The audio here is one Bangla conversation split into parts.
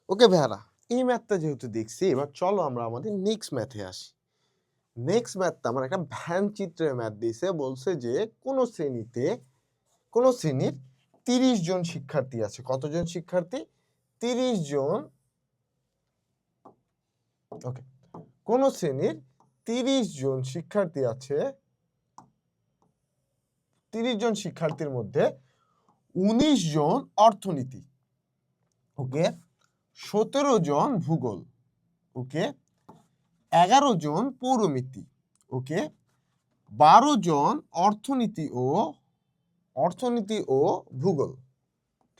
ওকে ভাইয়ারা, এই ম্যাথটা যেহেতু দেখছি, এবার চলো আমরা আমাদের নেক্সট ম্যাথে আসি। নেক্সট ম্যাথটা আমার একটা ভ্যান চিত্রের ম্যাথ দিয়েছে, বলছে যে কোনো শ্রেণীর 30 জন শিক্ষার্থী আছে। কতজন শিক্ষার্থী? 30 জন। ওকে, কোন শ্রেণীর 30 জন শিক্ষার্থী আছে। 30 জন শিক্ষার্থীর মধ্যে 19 জন অর্থনীতি, ওকে, 17 জন ভূগোল, ওকে, 11 জন পৌরমিতি, ওকে, 12 জন অর্থনীতি ও ভূগোল,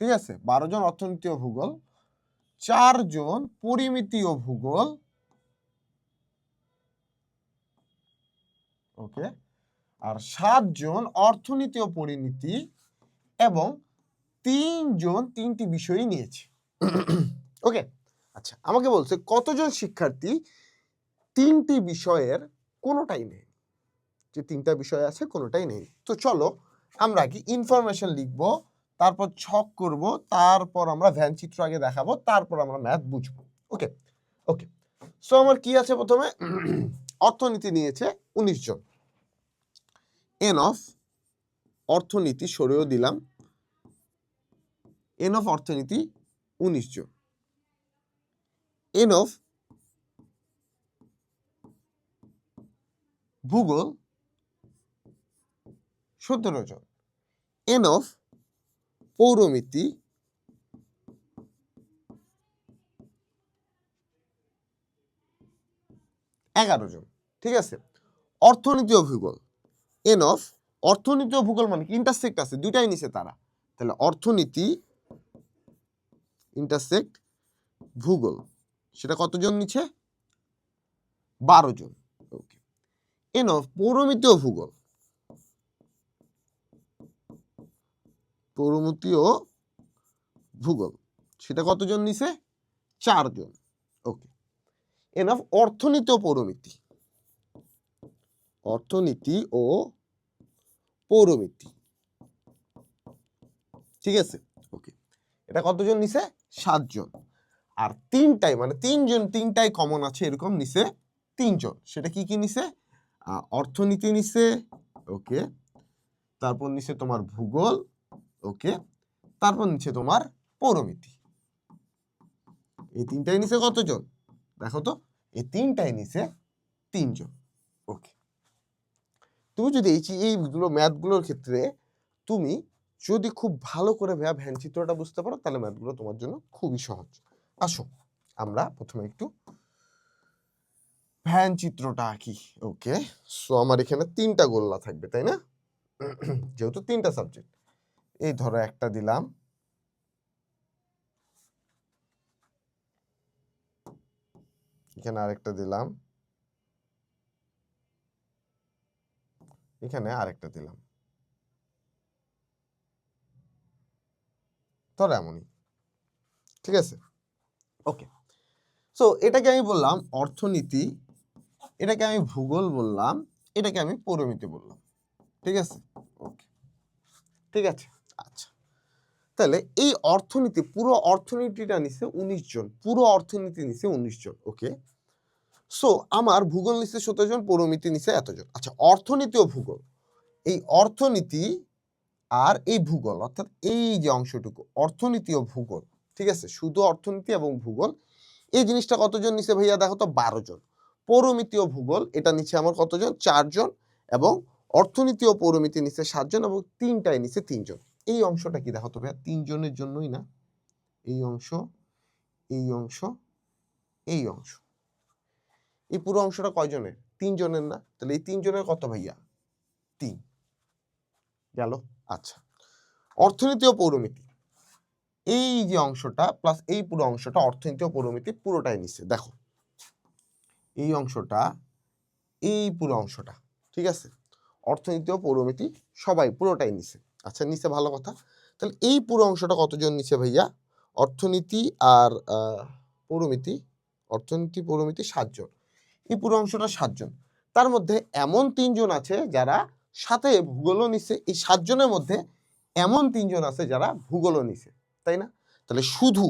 ঠিক আছে, 12 জন অর্থনীতি ও ভূগোল, 4 জন পরিমিতি ও ভূগোল, ওকে, আর 7 জন অর্থনীতি ও পরিমিতি, এবং 3 জন 3টি বিষয় নিয়েছে। ওকে, আচ্ছা, আমাকে বলছে কতজন শিক্ষার্থী 3টি বিষয়ের কোনোটাই নেই, যে 3টা বিষয় আছে কোনোটাই নেই। তো চলো আমরা কি ইনফরমেশন লিখবো, তারপর ছক করব, তারপর আমরা ভ্যান চিত্র আগে দেখাবো, তারপর আমরা ম্যাথ বুঝবো। ওকে ওকে, সো আমার কি আছে, প্রথমে অর্থনীতি নিয়েছে 19 জন। এন অফ অর্থনীতি সরেও দিলাম, এন অফ অর্থনীতি 19 জন। এন অফ ভূগোল 17 জন। এন অফ পৌরমিতি 11 জন, ঠিক আছে। অর্থনীতি ও ভূগোল, এন অফ অর্থনীতি ও ভূগোল মানে কি ইন্টারসেক্ট আছে, দুইটাই নিচে তারা, তাহলে অর্থনীতি ইন্টারসেক্ট ভূগোল, সেটা কতজন নিচে? 12 জন, ওকে। এন অফ পৌরমিতি ও ভূগোল, পৌরমিতি ও ভূগোল, সেটা কতজন নিচে? 4 জন, ওকে। এন অফ অর্থনীতি ও পৌরমিতি, অর্থনীতি ও পৌরমিতি, ঠিক আছে, ওকে, এটা কতজন নিচে? 7 জন। আর তিনটাই মানে 3 জন, তিনটাই কমন আছে এরকম নিচে 3 জন, সেটা কি কি নিচে? অর্থনীতি নিচে, ওকে, তারপর নিচে তোমার ভূগোল, ওকে, তারপর নিচে তোমার পৌরমিতি। এই তিনটাই নিচে কতজন দেখো তো? এই তিনটাই নিচে 3 জন, ওকে। তুমি যদি এইগুলো ম্যাথগুলোর ক্ষেত্রে তুমি যদি খুব ভালো করে ভ্যান চিত্রটা বুঝতে পারো, তাহলে ম্যাথগুলো তোমার জন্য খুবই সহজ। আসো আমরা প্রথমে একটু ভ্যান চিত্রটা আঁকি, ওকে। সো আমার এখানে 3টা গোল্লা থাকবে, তাই না? যেহেতু 3টা সাবজেক্ট, এই ধরো একটা দিলাম, এখানে আরেকটা দিলাম, এখানে আরেকটা দিলাম, ধরো এমনই, ঠিক আছে, ওকে। সো এটাকে আমি বললাম অর্থনীতি, এটাকে আমি ভূগোল বললাম, এটাকে আমি পৌরমিতি বললাম, ঠিক আছে, ওকে, ঠিক আছে। আচ্ছা, তাহলে এই অর্থনীতি, পুরো অর্থনীতিটা নিছে 19 জন, পুরো অর্থনীতি নিছে 19 জন, ওকে। সো আমার ভূগোল নিছে 17 জন, পৌরমিতি নিছে এতজন। আচ্ছা, অর্থনীতি ও ভূগোল, এই অর্থনীতি আর এই ভূগোল, অর্থাৎ এই যে অংশটুকু অর্থনীতি ও ভূগোল, ঠিক আছে, শুধু অর্থনীতি এবং ভূগোল, এই জিনিসটা কতজন নিচে ভাইয়া দেখো তো? 12 জন। পৌরমিতি ও ভূগোল এটা নিচে আমার কতজন? 4 জন, এবং অর্থনীতি ও পৌরমিতি নিচে 7 জন, এবং তিনটায় নিচে 3 জন। এই অংশটা কি দেখো তো ভাইয়া? 3 জনের জন্যই না, এই অংশ, এই অংশ, এই অংশ, এই পুরো অংশটা কয়জনের? 3 জনের না? তাহলে এই 3 জনের কত ভাইয়া? 3 গেল। আচ্ছা, অর্থনীতি ও পৌরমিতি, এই যে অংশটা প্লাস এই পুরো অংশটা, অর্থনীতি ও পৌরমিতি পুরোটাই নিচ্ছে, দেখো এই অংশটা, এই পুরো অংশটা, ঠিক আছে, অর্থনীতি ও পৌরমিতি সবাই পুরোটাই নিছে। আচ্ছা, নিচে, ভালো কথা। তাহলে এই পুরো অংশটা কতজন নিচে ভাইয়া? অর্থনীতি আর পৌরমিতি, অর্থনীতি পৌরমিতি 7 জন, এই পুরো অংশটা 7 জন। তার মধ্যে এমন 3 জন আছে যারা সাথে ভূগোলও নিছে, এই 7 জনের মধ্যে এমন 3 জন আছে যারা ভূগোলও নিছে, তাই না? তাহলে শুধু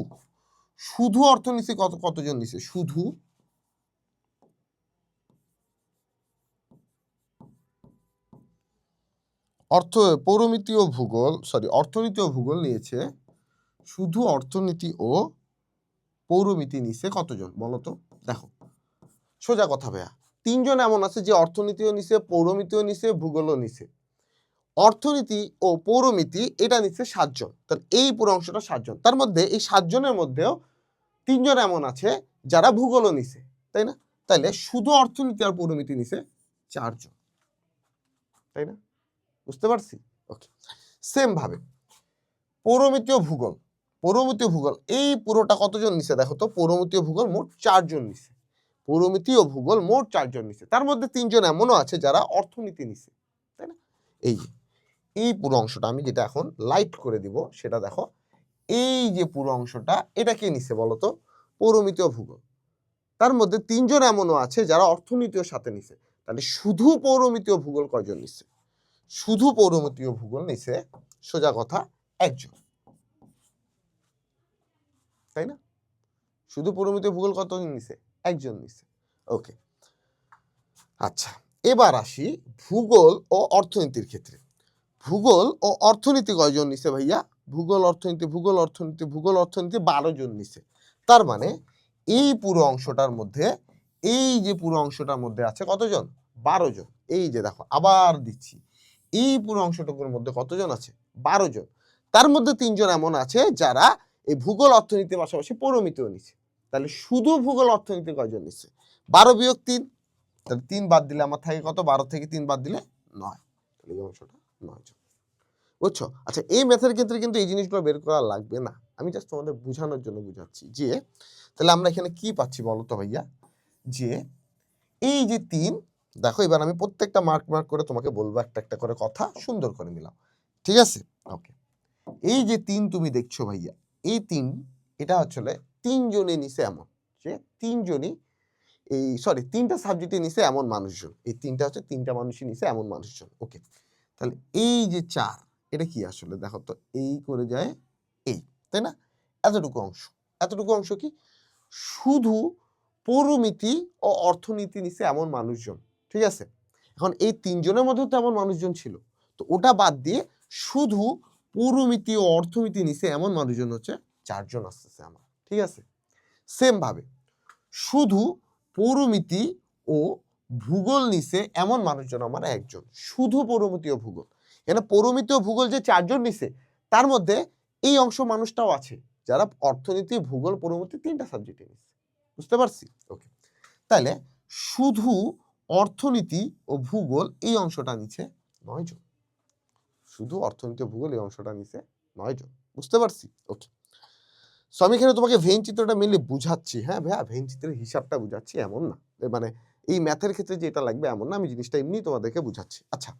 শুধু অর্থনীতি কতজন নিছে? শুধু পৌরনীতি ও ভূগোল, অর্থনীতি ও ভূগোল নিয়েছে, শুধু অর্থনীতি ও পৌরনীতি নিছে কতজন বলো তো? দেখো সোজা কথা ভাইয়া, তিনজন এমন আছে যে অর্থনীতিও নিছে, পৌরনীতিও নিছে, ভূগোলও নিছে। অর্থনীতি ও পৌরনীতি এটা নিচ্ছে 7 জন, তাহলে এই পুরো অংশটা 7 জন। তার মধ্যে এই 7 জনের মধ্যেও 3 জন এমন আছে যারা ভূগোলও নিছে, তাই না? তাইলে শুধু অর্থনীতি আর পৌরনীতি নিছে 4 জন, তাই না? বুঝতে পারছি? ওকে, সেম ভাবে পৌরনীতি ও ভূগোল, এই পুরোটা কতজন নিছে দেখো তো? পৌরনীতি ও ভূগোল মোট 4 জন নিছে, পৌরনীতি ও ভূগোল মোট 4 জন নিছে। তার মধ্যে 3 জন এমনও আছে যারা অর্থনীতি নিছে, তাই না? এই পুরো অংশটা আমি যেটা এখন লাইট করে দিব সেটা দেখো, এই যে পুরো অংশটা এটা কে নিছে বলতো? পৌরনীতি ও ভূগোল। তার মধ্যে 3 জন এমনও আছে যারা অর্থনীতির সাথে নিছে। তাহলে শুধু পৌরনীতি ও ভূগোল কয়জন নিছে? শুধু পৌরনীতি ও ভূগোল নিছে সোজা কথা 1 জন, তাই না? শুধু পৌরনীতি ও ভূগোল কতজন নিছে? 1 জন নিছে। ওকে, আচ্ছা এবার আসি ভূগোল ও অর্থনীতির ক্ষেত্রে। ভূগোল ও অর্থনীতি কয়জন নিছে ভাইয়া? ভূগোল অর্থনীতি 12 জন নিছে। তার মানে এই পুরো অংশটার মধ্যে, এই যে পুরো অংশটার মধ্যে আছে কতজন? 12 জন। এই যে দেখো আবার দিচ্ছি, এই পুরো অংশটুকুর মধ্যে কতজন আছে? 12 জন। তার মধ্যে 3 জন এমন আছে যারা এই ভূগোল অর্থনীতির পাশাপাশি পৌরনীতিও নিছে। তাহলে শুধু ভূগোল অর্থনীতি কয়জন নিছে? 12 বিয়োগ 3, তাহলে 3 বাদ দিলে আমার থাকে কত? 12 থেকে 3 বাদ দিলে 9, তাহলে এই অংশটা 9 জন। বুঝছো? আচ্ছা এই ম্যাথের ক্ষেত্রে কিন্তু এই জিনিসগুলো বের করা লাগবে না, আমি জাস্ট তোমাদের বোঝানোর জন্য বুঝাচ্ছি যে তাহলে আমরা এখানে কি পাচ্ছি বলো তো ভাইয়া? যে এই যে 3, দেখো এবার আমি প্রত্যেকটা মার্ক করে তোমাকে বলবো একটা একটা করে কথা, সুন্দর করে মিলাও, ঠিক আছে? ওকে, এই যে 3 তুমি দেখছো ভাইয়া, এই 3 এটা আসলে 3 জনই নিছে এমন, যে 3 জনই এই 3টা সাবজেক্টে নিছে এমন মানুষজন, এই 3টা হচ্ছে 3টা মানুষই নিছে এমন মানুষজন। ওকে, তাহলে এই যে 4 এটা কি আসলে দেখো তো, এই করে যায় এই, তাই না? এতটুকু অংশ কি শুধু পৌরনীতি ও অর্থনীতি নিছে এমন মানুষজন, ঠিক আছে? এখন এই 3 জনের মধ্যে তো এমন মানুষজন ছিল, তো ওটা বাদ দিয়ে শুধু পৌরনীতি ও অর্থনীতি নিছে এমন মানুষজন হচ্ছে 4 জন আসতেছে আমার, ঠিক আছে? সেম ভাবে শুধু পৌরনীতি ও ভূগোল নিছে এমন মানুষজন আমার 1 জন, শুধু পৌরনীতি ও ভূগোল। এখানে পৌরনীতি ও ভূগোল যে 4 জন নিছে তার মধ্যে এই অংশ মানুষটাও আছে যারা অর্থনীতি, ভূগোল, পৌরনীতি 3টা সাবজেক্টে নিছে। বুঝতে পারছি? ওকে, তাহলে শুধু অর্থনীতি ও ভূগোল এই অংশটা নিছে 9 জন, শুধু অর্থনীতি ও ভূগোল এই অংশটা নিছে 9 জন। বুঝতে পারছি? ওকে, সো আমি এখানে তোমাকে ভেন চিত্রটা মেনলি বুঝাচ্ছি, হ্যাঁ ভাইয়া ভেন চিত্রের হিসাবটা বুঝাচ্ছি এমন না, মানে এই ম্যাথের ক্ষেত্রে যে এটা লাগবে এমন না, আমি জিনিসটা এমনি তোমাদেরকে বুঝাচ্ছি। আচ্ছা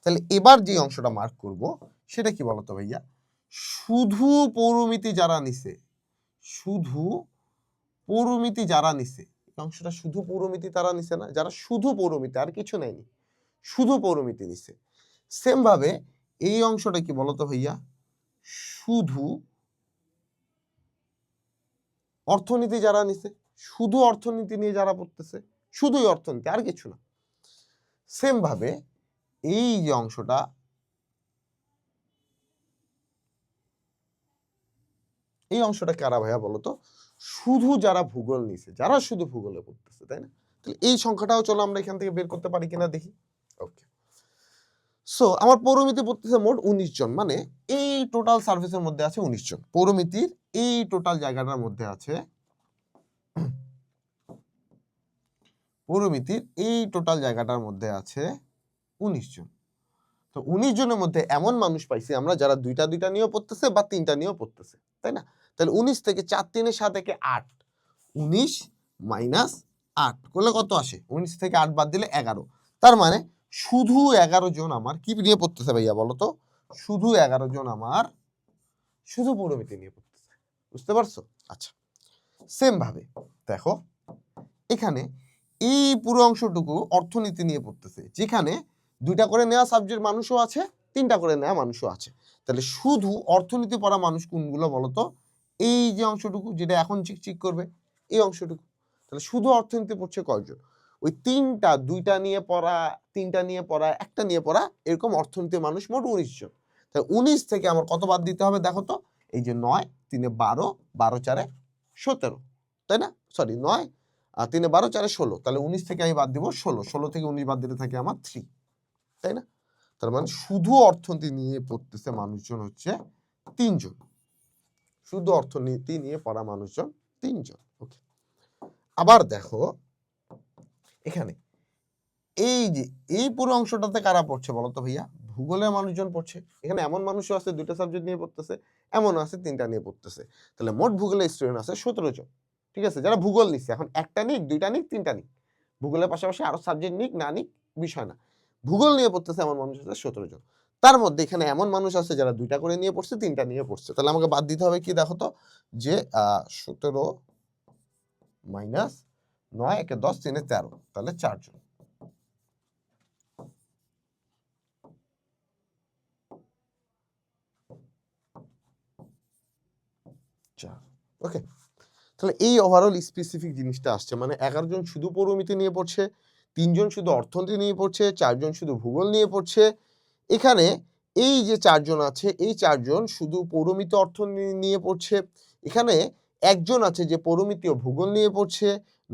তাহলে এবার যে অংশটা মার্ক করব সেটা কি বলতো ভাইয়া? শুধু পৌরনীতি যারা নিছে, শুধু পৌরনীতি যারা নিছে, এই অংশটা শুধু পৌরনীতি তারা নিছে না, যারা শুধু পৌরনীতি আর কিছু নেয়নি, শুধু পৌরনীতি নিছে। সেম ভাবে এই অংশটা কি বলতো ভাইয়া? শুধু অর্থনীতি যারা নিছে, শুধু অর্থনীতি নিয়ে যারা পড়তেছে, শুধুই অর্থনীতি আর কিছু না। সেম ভাবে এই যে অংশটা, এই অংশটা কারা ভাইয়া বলতো? শুধু যারা ভূগোল নিছে, যারা শুধু ভূগোলে পড়তেছে, তাই না? তাহলে এই সংখ্যাটাও চলো আমরা এখান থেকে বের করতে পারি কিনা দেখি। ওকে, সো আমার পৌরনীতি পড়তেছে মোট 19 জন, মানে এই টোটাল সার্ভিসের মধ্যে আছে 19 জন, পৌরনীতির এই টোটাল জায়গাটার মধ্যে আছে, পৌরনীতির এই টোটাল জায়গাটার মধ্যে আছে 19 জন। তো 19 জনের মধ্যে এমন মানুষ পাইছি আমরা যারা দুইটা নিয়েও পড়তেছে বা 3টা নিয়েও পড়তেছে, তাই না? তাহলে 19 থেকে 4 3 7 থেকে 8, 19 মাইনাস 8 করলে কত আসে? 19 থেকে 8 বাদ দিলে 11। তার মানে শুধু 11 জন আমার কি নিয়ে পড়তেছে ভাইয়া বলো তো? শুধু 11 জন আমার শুধু পৌরনীতি নিয়ে পড়তেছে। বুঝতে পারছো? আচ্ছা সেম ভাবে দেখো এখানে এই পুরো অংশটুকু অর্থনীতি নিয়ে পড়তেছে, যেখানে 2টা করে নেওয়া সাবজেক্ট মানুষও আছে, 3টা করে নেওয়া মানুষও আছে। তাহলে শুধু অর্থনীতি পড়া মানুষ কোনগুলো বলতো? এই যে অংশটুকু যেটা এখন চিকচিক করবে এই অংশটুকু। তাহলে শুধু অর্থনীতি পড়ছে কয়জন? ওই তিনটা, দুইটা নিয়ে পড়া, তিনটা নিয়ে পড়া, একটা নিয়ে পড়া, এরকম অর্থনীতির মানুষ মোট 19 জন। তাহলে 19 থেকে আমার কত বাদ দিতে হবে দেখো তো? এই যে 9, 3 12, 12 4 17, তাই না? সরি 9 আর 3 12 4 16, তাহলে 19 থেকে আমি বাদ দিব 16, 16 থেকে 19 বাদ দিলে থাকে আমার 3, তাই না? তার মানে শুধু অর্থনীতি নিয়ে পড়তেছে মানুষজন হচ্ছে 3 জন। শুধু অর্থনীতি নিয়ে পড়া মানুষজন 3 জন। ওকে, আবার দেখো এখানে এই যে এই পুরো অংশটাতে কারা পড়ছে বলো তো ভাইয়া? ভূগোলের মানুষজন পড়ছে। এখানে এমন মানুষও আছে 2টা সাবজেক্ট নিয়ে পড়তেছে, এমন আছে 3টা নিয়ে পড়তেছে। তাহলে মোট ভূগোলের স্টুডেন্ট আছে 17 জন। ঠিক আছে, যারা ভূগোল নিচ্ছে। এখন একটা নিক, 2টা নিক, 3টা নিক, ভূগোলের পাশাপাশি আরো সাবজেক্ট নিক না নিক বিষয় না, ভূগোল নিয়ে পড়তেছে এমন মানুষ আছে 17 জন। তার মধ্যে এখানে এমন মানুষ আছে যারা 2টা করে নিয়ে পড়ছে, 3টা নিয়ে পড়ছে। তাহলে আমাকে বাদ দিতে হবে কি দেখো তো? যে 17 মাইনাস 9, 1 10, 3 13, তাহলে 4 জন। ওকে, তাহলে এই ওভারঅল স্পেসিফিক জিনিসটা আসছে, মানে 11 জন শুধু পৌরমিতি নিয়ে পড়ছে, 3 জন শুধু অর্থনীতি নিয়ে পড়ছে, 4 জন শুধু ভূগোল নিয়ে পড়ছে। এখানে এই যে 4 জন আছে, এই 4 জন শুধু পৌরমিতি অর্থনীতি নিয়ে পড়ছে। এখানে একজন আছে যে পৌরমিতি ও ভূগোল নিয়ে পড়ছে,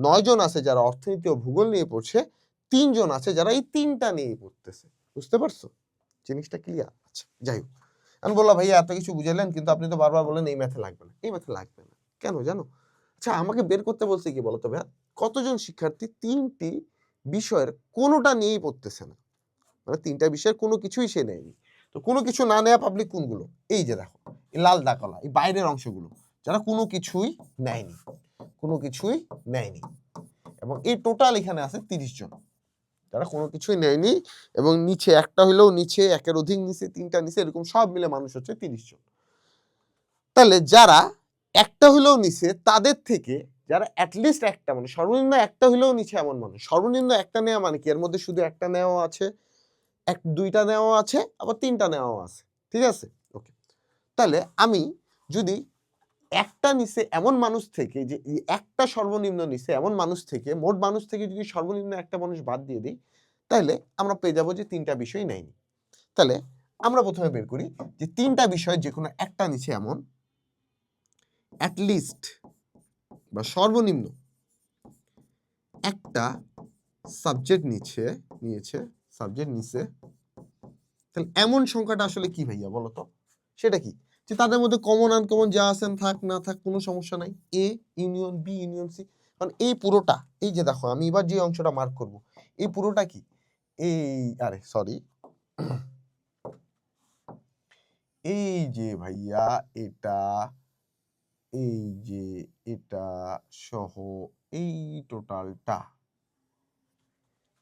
9 জন আছে যারা অর্থনীতি ও ভূগোল নিয়ে পড়ছে, 3 জন আছে যারা এই 3টা নিয়ে পড়তেছে। বুঝতে পারছো জিনিসটা? ক্লিয়ার? আচ্ছা, যাই হোক, আমি বললাম ভাইয়া এত কিছু বুঝালেন, কিন্তু আপনি তো বারবার বলেন এই ম্যাথে লাগবে না, এই ম্যাথে লাগবে না কেন জানো? আচ্ছা, আমাকে বের করতে বলছে কি বলতো ভাইয়া? কতজন শিক্ষার্থী 3টি বিষয়ের কোনোটা নিয়েই পড়তেছে না, মানে 3টা বিষয়ের কোনো কিছুই সে নেয়নি। তো কোনো কিছু না নেওয়া পাবলিক কোনগুলো? এই যে দেখো, এই লাল দাগওয়ালা, এই বাইরের অংশগুলো, যারা কোনো কিছুই নেয়নি, কোনো কিছুই নেয়নি। এবং এই টোটাল এখানে আছে 30 জন যারা কোনো কিছুই নেয়নি, এবং নিচে একটা হইলেও নিচে, একের অধিক নিচে, 3টা নিচে, এরকম সব মিলে মানুষ হচ্ছে 30 জন। তাহলে যারা একটা হইলেও নিচে, তাদের থেকে যারা অ্যাটলিস্ট একটা, মানে সর্বনিম্ন একটা হইলেও নিচে এমন মানুষ, সর্বনিম্ন একটা নেওয়া মানে কি? এর মধ্যে শুধু একটা নেওয়া আছে, 2টা নেওয়া আছে, আবার 3টা নেওয়া আছে। ঠিক আছে, ওকে। তাহলে আমি যদি একটা নিচে এমন মানুষ থেকে, যে একটা সর্বনিম্ন নিচে এমন মানুষ থেকে, মোট মানুষ থেকে যদি সর্বনিম্ন একটা মানুষ বাদ দিয়ে দিই, তাহলে আমরা পেয়ে যাবো যে 3টা বিষয় নেয়নি। তাহলে আমরা প্রথমে বের করি যে 3টা বিষয় যে কোনো একটা নিচে এমন অ্যাটলিস্ট বা সর্বনিম্ন একটা সাবজেক্ট নিয়েছে, তাহলে এমন সংখ্যাটা আসলে কি ভাইয়া বলো তো? সেটা কি? যে তাদের মধ্যে কমন আনকমন যা আছেন থাক না থাক কোনো সমস্যা নাই, A union B union C. কারণ এই পুরোটা, এই যে দেখো আমি এবার যে অংশটা মার্ক করব, এই পুরোটা কি? এই আরে সরি, এই যে ভাইয়া এটা, এই যে এটা সহ এই টোটালটা,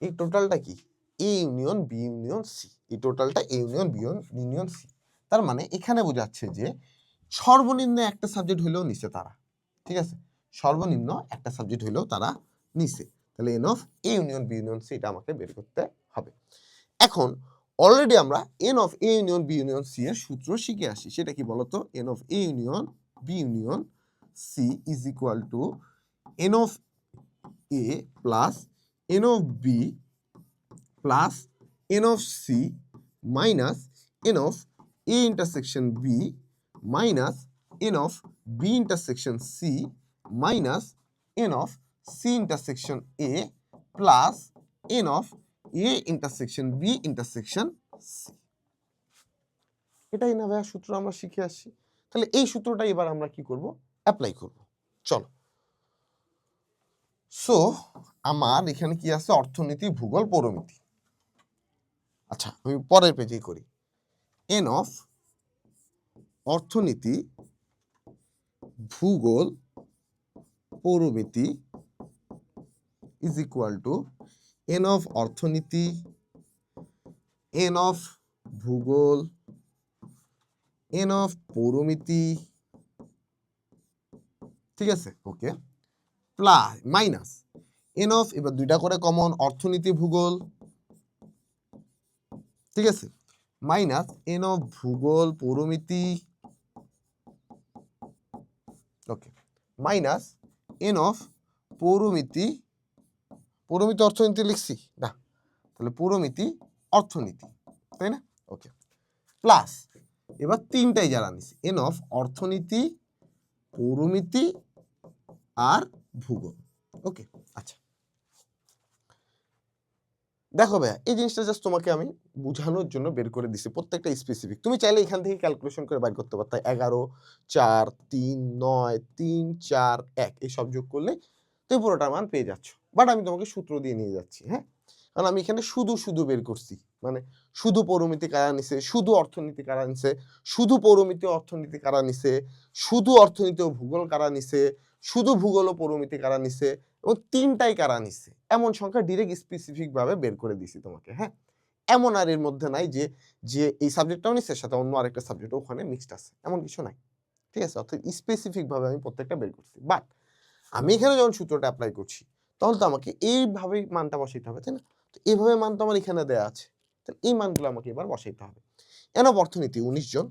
এই টোটালটা কি? A union B union C, এই টোটালটা A union B union C. তার মানে এখানে বোঝাচ্ছে যে সর্বনিম্ন একটা সাবজেক্ট হইলেও নিচে তারা। ঠিক আছে, সর্বনিম্ন একটা সাবজেক্ট হইলেও তারা নিচে। তাহলে N of A union B union C এটা আমাকে বের করতে হবে। এখন অলরেডি আমরা N of A union B union C এর সূত্র শিখে আসি। সেটা কি বলতো? N of A union B union C is equal to N of A plus N of B plus N of C minus N of A intersection B minus N of B intersection C minus N of C intersection A plus N of A intersection B intersection C. এটাই না ভাইয়া সূত্র আমরা শিখে আসছি। তাহলে এই সূত্রটা এবার আমরা কি করব? অ্যাপ্লাই করব। চলো, সো আমার এখানে কি আছে? অর্থনীতি, ভূগোল, পৌরমিতি। আচ্ছা, আমি পরের পেজেই করি। এন অফ অর্থনীতি, ভূগোল, পৌরমিতি is equal to N of অর্থনীতি, এন অফ ভূগোল, এন অফ পৌরমিতি, ঠিক আছে, okay, plus minus N of, এবার 2টা করে কমন, অর্থনীতি ভূগোল, ঠিক আছে, মাইনাস এন অফ ভূগোল পৌরমিতি ওকে, মাইনাস এন অফ পৌরমিতি, পৌরমিতি অর্থনীতি লিখছি না, তাহলে পৌরমিতি অর্থনীতি, তাই না? ওকে, প্লাস এবার তিনটাই যারা নিছি, এন অফ অর্থনীতি, পৌরমিতি আর ভূগোল। ওকে, আচ্ছা দেখো ভাইয়া, এই জিনিসটা জাস্ট তোমাকে আমি বুঝানোর জন্য বের করে দিছি, প্রত্যেকটা স্পেসিফিক। তুমি চাইলে এখান থেকে ক্যালকুলেশন করে বাইর করতে পারতা, 11, 4, 3, 9, 3, 4, 1 এই সব যোগ করলে তুমি পুরোটার মান পেয়ে যাচ্ছ। বাট আমি তোমাকে সূত্র দিয়ে নিয়ে যাচ্ছি, হ্যাঁ, কারণ আমি এখানে শুধু শুধু বের করছি, মানে শুধু পৌরমিতি কারা নিছে, শুধু অর্থনীতি কারা নিছে, শুধু পৌরমিতি অর্থনীতি কারা নিছে, শুধু অর্থনীতি ও ভূগোল কারা নিছে, শুধু ভূগোল ও পৌরমিতি কারা নিছে, এবং তিনটাই কারা নিছে, এমন সংখ্যা ডিরেক্ট স্পেসিফিক ভাবে বের করে দিছি তোমাকে। হ্যাঁ, এমন আর এর মধ্যে নাই যে যে এই সাবজেক্টটাও নিচ্ছে সাথে অন্য আরেকটা সাবজেক্ট ওখানে মিক্সড আছে, এমন কিছু নাই, ঠিক আছে? অর্থাৎ স্পেসিফিক ভাবে আমি প্রত্যেকটা বের করছি। বাট আমি এখানে যখন সূত্রটা অ্যাপ্লাই করছি তখন তো আমাকে এইভাবেই মানটা বসাইতে হবে, তাই না? তো এইভাবে মান তো আমার এখানে দেয়া আছে, তাহলে এই মানগুলো আমাকে এবার বসাইতে হবে। এন অফ অর্থনীতি 19 জন,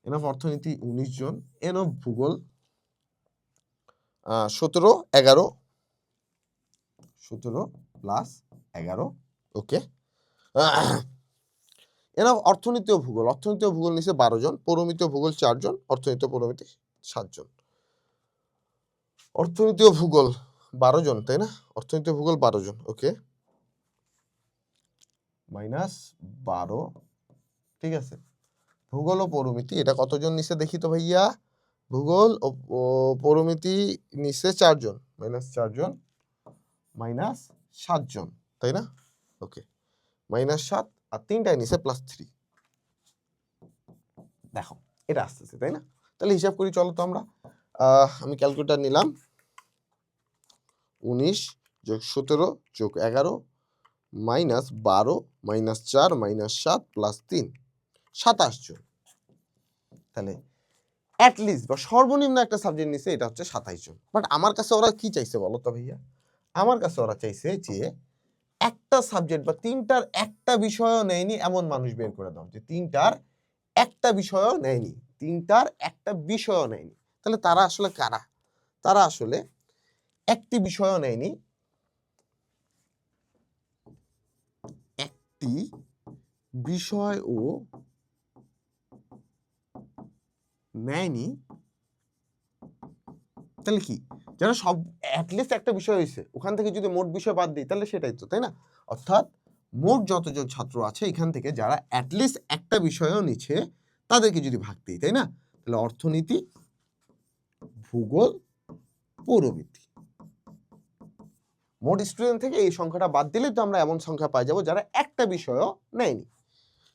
এন অফ অর্থনীতি 19 জন, এন অফ ভূগোল 17, 11, 17 প্লাস 11, ওকে। এন অফ অর্থনীতি ও ভূগোল, অর্থনীতি ও ভূগোল নিচে 12 জন, পৌরমিতি ও ভূগোল 4 জন, অর্থনীতি ও পৌরমিতি 7 জন। অর্থনীতি ও ভূগোল 12 জন, তাই না? অর্থনীতি ও ভূগোল 12 জন, ওকে, মাইনাস 12, ঠিক আছে। ভূগোল ও পৌরমিতি এটা কতজন নিচে দেখি তো ভাইয়া, ভূগোল ও পৌরমিতি নিচে 4 জন, মাইনাস 4 জন, মাইনাস 7 জন, তাই না? ওকে, মাইনাস 7 আর তিনটাই নিচে প্লাস 3। দেখো এটা আসতেছে, তাই না? তাহলে হিসাব করি চলো তো আমরা, আমি ক্যালকুলেটর নিলাম, 19 যোগ 17 যোগ 11 মাইনাস 12 মাইনাস 4 মাইনাস 7 প্লাস 3, 27 জন। তাহলে অ্যাটলিস্ট বা সর্বনিম্ন একটা সাবজেক্ট নিছে, এটা হচ্ছে 27 জন। বাট আমার কাছে ওরা কি চাইছে বলো তো ভাইয়া? আমার কাছে ওরা চাইছে যে একটা সাবজেক্ট বা তিনটার একটা বিষয়ও নেয়নি এমন মানুষ বের করে দাও, যে তিনটার একটা বিষয়ও নেয়নি, তিনটার একটা বিষয়ও নেয়নি। তাহলে তারা আসলে কারা? তারা আসলে একটি বিষয়ও নেয়নি, একটি বিষয়ও নেয়নি। তাহলে কি, যারা সব অ্যাটলিস্ট একটা বিষয় হয়েছে, ওখান থেকে যদি মোট বিষয় বাদ দিই তাহলে সেটাই তো, তাই না? অর্থাৎ মোট যতজন ছাত্র আছে এখান থেকে যারা অ্যাটলিস্ট একটা বিষয়ও নিচ্ছে তাদেরকে যদি ভাগ দিই, তাই না? তাহলে অর্থনীতি, ভূগোল, পৌরমিতি, মোট স্টুডেন্ট থেকে এই সংখ্যাটা বাদ দিলে তো আমরা এমন সংখ্যা পাই যাবো যারা একটা বিষয়ও নেয়নি।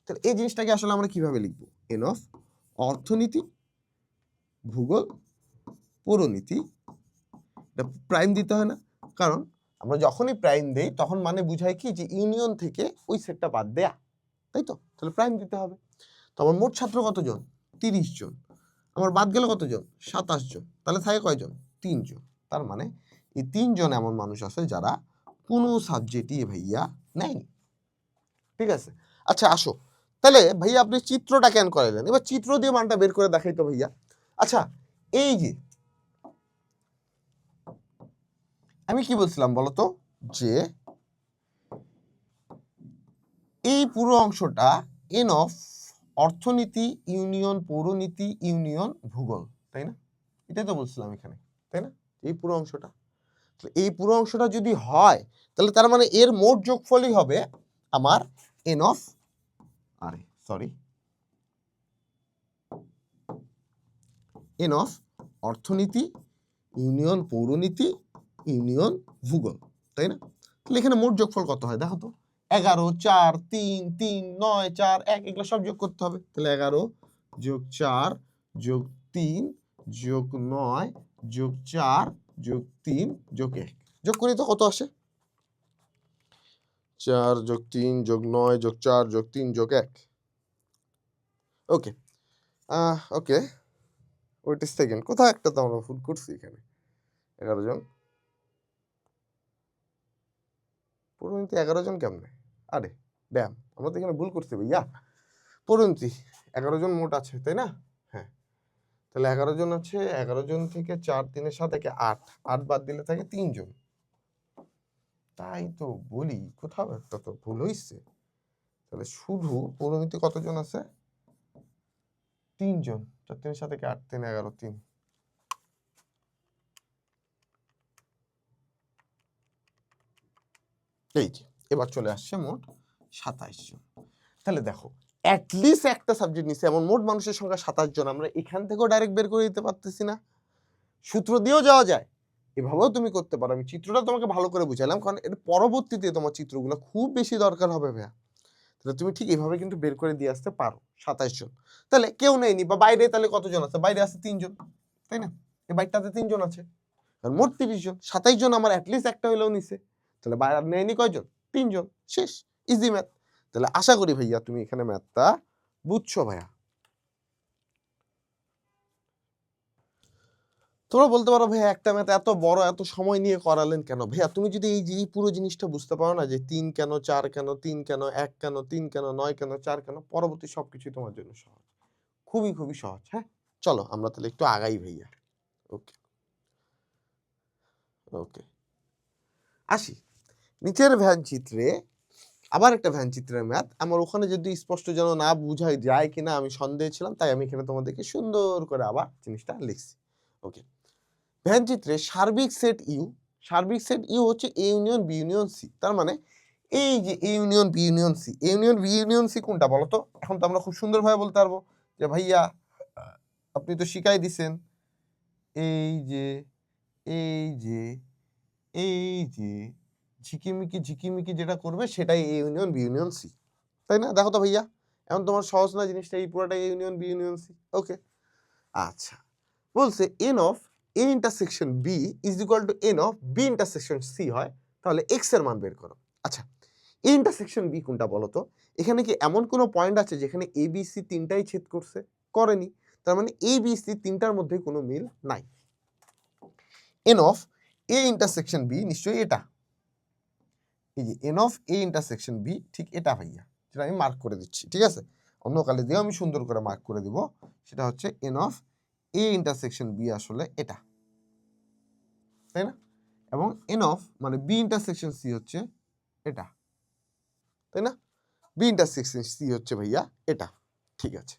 তাহলে এই জিনিসটাকে আসলে আমরা কিভাবে লিখবো? এন অফ অর্থনীতি, ভূগোল, পৌরনীতি, এটা প্রাইম দিতে হয় না, কারণ আমরা যখনই প্রাইম দেই তখন মানে বুঝায় কি যে ইউনিয়ন থেকে ওই সেটটা বাদ দেয়া, তাই তো? তাহলে প্রাইম দিতে হবে। তো আমার মোট ছাত্র কতজন? 30 জন। আমার বাদ গেল কতজন? 27 জন। তাহলে থাকে কয়জন? 3 জন। তার মানে এই 3 জন এমন মানুষ আছে যারা কোনো সাবজেক্টই ভাইয়া নেয়নি, ঠিক আছে? আচ্ছা আসো, তাহলে ভাইয়া আপনি চিত্রটা কেন করাইলেন? এবার চিত্র দিয়ে মানটা বের করে দেখাই তো ভাইয়া। আচ্ছা এই যে আমি কি বলছিলাম বলতো, যে এই পুরো অংশটা এন অফ অর্থনীতি ইউনিয়ন পৌরনীতি ইউনিয়ন ভূগোল, তাই না? এটাই তো বলছিলাম এখানে, তাই না? এই পুরো অংশটা, এই পুরো অংশটা যদি হয় তাহলে তার মানে এর মোট যোগফলই হবে আমার এন অফ, আরে সরি, এন অফ অর্থনীতি ইউনিয়ন পৌরনীতি ইউনিয়ন ভূগোল, তাই না? তাহলে এখানে মোট যোগফল কত হয় দেখো তো, 11, 4, 3, 3, 9, 4, 1 এগুলো সব যোগ করতে হবে। তাহলে 11 যোগ 4 যোগ 3 যোগ 9 যোগ 4 যোগ 3 যোগ 1 যোগ করি তো কত আসে? 4 যোগ 3 যোগ 9 যোগ 4 যোগ 3 যোগ 1। ওকে, ওকে, ওয়েট এ সেকেন্ড, কোথাও একটা তো আমরা ভুল করছি এখানে। 11 জন, পৌরনীতি 11 জন কেমনে? আরে ড্যাম, আমরা তো এখানে ভুল করছি ভাইয়া। পৌরনীতি 11 জন মোট আছে, তাই না? হ্যাঁ, তাহলে 11 জন আছে, 11 জন থেকে 4 3 7 একে 8, 8 বাদ দিলে থাকে 3 জন। তাই তো বলি কোথাও একটা তো ভুল হইছে। তাহলে শুধু পরিমিতি কতজন আছে? 3 জন। 4 3 7 একে 8 3 11 3। এই যে এবার চলে আসছে মোট 27 জন। তাহলে দেখো অ্যাটলিস্ট একটা সাবজেক্ট নিচ্ছে, এমন মোট মানুষের সংখ্যা 27 জন। আমরা এখান থেকেও ডাইরেক্ট বের করে দিতে পারতেছি না, সূত্র দিয়েও যাওয়া যায়, এভাবেও তুমি করতে পারো। আমি চিত্রটা তোমাকে ভালো করে বুঝালাম, কারণ এর পরবর্তীতে তোমার চিত্রগুলো খুব বেশি দরকার হবে ভাইয়া। তাহলে তুমি ঠিক এভাবে কিন্তু বের করে দিয়ে আসতে পারো 27 জন। তাহলে কেউ নেয়নি, বা বাইরে তাহলে কতজন আছে? বাইরে আছে 3 জন, তাই না? এই বাইরটাতে 3 জন আছে, আর মোট 30 জন। 27 জন আমার অ্যাটলিস্ট একটা হইলেও নিছে, তাহলে বাইরে নেয়নি কয়জন? 3 জন। শেষ, ইজি ম্যাথ। তাহলে আশা করি ভাইয়া তুমি এখানে ম্যাথটা বুঝছো ভাইয়া। তোমরা বলতে পারো ভাইয়া একটা ম্যাথ এত বড় এত সময় নিয়ে করালেন কেন? ভাইয়া তুমি যদি এই পুরো জিনিসটা বুঝতে পারো না, যে 3 কেন, 4 কেন, 3 কেন, 1 কেন, 3 কেন, 9 কেন, 4 কেন, পরবর্তী সবকিছুই তোমার জন্য সহজ, খুবই খুবই সহজ। হ্যাঁ, চলো আমরা তাহলে একটু আগাই ভাইয়া। ওকে ওকে, আসি নিচের ভ্যান চিত্রে। আবার একটা ভ্যান চিত্রের ম্যাথ। আমার ওখানে যদি স্পষ্ট যেন না বুঝাই যায় কিনা আমি সন্দেহে ছিলাম, তাই আমি এখানে তোমাদেরকে সুন্দর করে আবার জিনিসটা লিখছি। ওকে, ভ্যান চিত্রে সার্বিক সেট ইউ, সার্বিক সেট ইউ হচ্ছে A union B union C. তার মানে এই যে A union B union C, A union B union C কোনটা বলো তো? এখন তো আমরা খুব সুন্দরভাবে বলতে পারবো যে ভাইয়া আপনি তো শিখাই দিছেন, এই যে এই যে এই যে ঝিকিমিকি ঝিকিমিকি যেটা করবে সেটাই A union B union C, তাই না? দেখো তো ভাইয়া, এখন তোমার সহজ না জিনিসটা, এই পুরোটাই A union B union C. Okay, আচ্ছা বলছে N of A intersection B is equal to N of B intersection C হয়, তাহলে এক্স এর মান বের করো। আচ্ছা, এ ইন্টারসেকশন বি কোনটা বলো তো? এখানে কি এমন কোনো পয়েন্ট আছে যেখানে এ বি সি তিনটাই ছেদ করছে? করেনি, তার মানে এ বি সি তিনটার মধ্যে কোনো মিল নাই। N of A intersection B নিশ্চয়ই এটা, এই যে N of A intersection B ঠিক এটা ভাইয়া, যেটা আমি মার্ক করে দিচ্ছি, ঠিক আছে? অন্য কালে দিয়েও আমি সুন্দর করে মার্ক করে দিব। সেটা হচ্ছে N of A intersection B আসলে এটা, তাই না? এবং এন অফ মানে বি ইন্টারসেকশন সি হচ্ছে এটা, তাই না? বি ইন্টারসেকশন সি হচ্ছে ভাইয়া এটা, ঠিক আছে?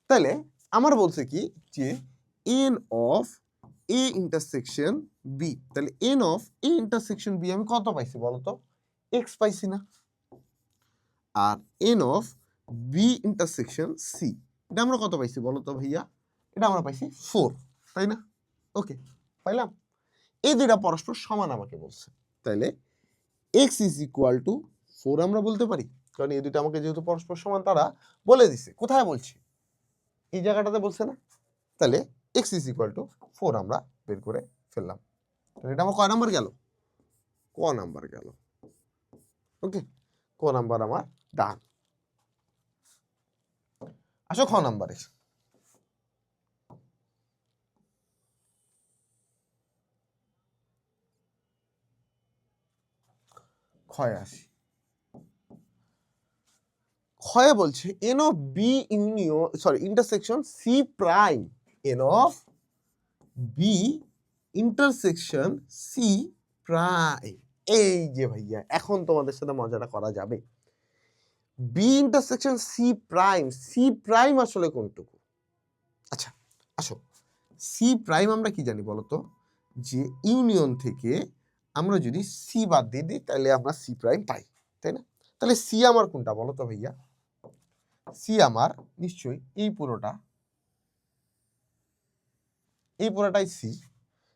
তাহলে আমার বলছে কি যে N of A intersection B, তাহলে N of A intersection B আমি কত পাইছি বলো তো? এক্স পাইছি না? আর n of B intersection C এটা আমরা কত পাইছি বলো তো ভাইয়া? এটা আমরা পাইছি 4, তাই না? ওকে, পাইলাম। এই দুইটা পরস্পর সমান আমাকে বলছে, তাহলে এক্স ইজ ইকুয়াল টু 4 আমরা বলতে পারি, কারণ এই দুইটা আমাকে যেহেতু পরস্পর সমান তারা বলে দিছে। কোথায় বলছে? এই জায়গাটাতে বলছে না? তাহলে এক্স ইজ ইকুয়াল টু 4 আমরা বের করে ফেললাম। তাহলে এটা আমার কয় নাম্বার গেল? ক নাম্বার গেল। ওকে, ক নাম্বার আমার ডান। আসো খ নাম্বারে। ক্ষয় আসি। ক্ষয়ে বলছে N of B union sorry intersection C prime, N of B intersection C prime. এই যে ভাইয়া এখন তোমাদের সাথে মজাটা করা যাবে। B intersection C prime, C prime আসলে কোনটুকু? আচ্ছা আসো, সি প্রাইম আমরা কি জানি বলতো? যে ইউনিয়ন থেকে আমরা যদি সি বাদ দিয়ে দিই তাহলে আমরা সি প্রাইম পাই, তাই না? তাহলে সি আমার কোনটা বলো তো ভাইয়া? সি আমার নিশ্চয়ই এই পুরোটা, এই পুরোটাই সি।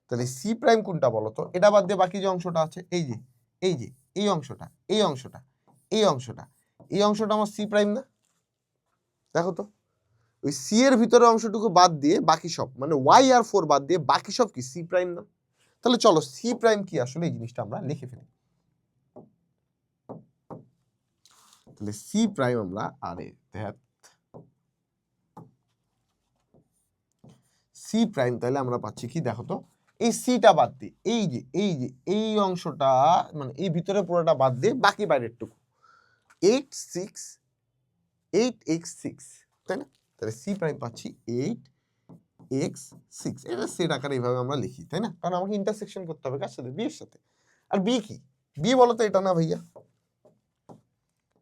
তাহলে সি প্রাইম কোনটা বলো তো? এটা বাদ দিয়ে বাকি যে অংশটা আছে, এই যে এই যে এই অংশটা, এই অংশটা, এই অংশটা, এই অংশটা আমার সি প্রাইম না? দেখো তো, ওই সি এর ভিতরে অংশটুকু বাদ দিয়ে বাকি সব, মানে ওয়াই আর 4 বাদ দিয়ে বাকি সব কি সি প্রাইম না? তাহলে চলো সি প্রাইম কি আসলে এই জিনিসটা আমরা লিখে ফেলি। তাহলে সি প্রাইম আমরা, আরে ধ্যাত, সি প্রাইম তাহলে আমরা পাচ্ছি কি দেখো তো, এই সিটা বাদ দিয়ে এই যে এই যে এই অংশটা, মানে এই ভিতরে পুরোটা বাদ দিয়ে বাকি বাইরেরটুকু 8x6, তাই না? তাহলে সি প্রাইম পাচ্ছি 8 এক্স সিক্স, এটা সেট আকারে এইভাবে আমরা লিখি, তাই না? কারণ আমাকে ইন্টারসেকশন করতে হবে কার সাথে? বি এর সাথে। আর বি কি? বি বলো তো, এটা না ভাইয়া?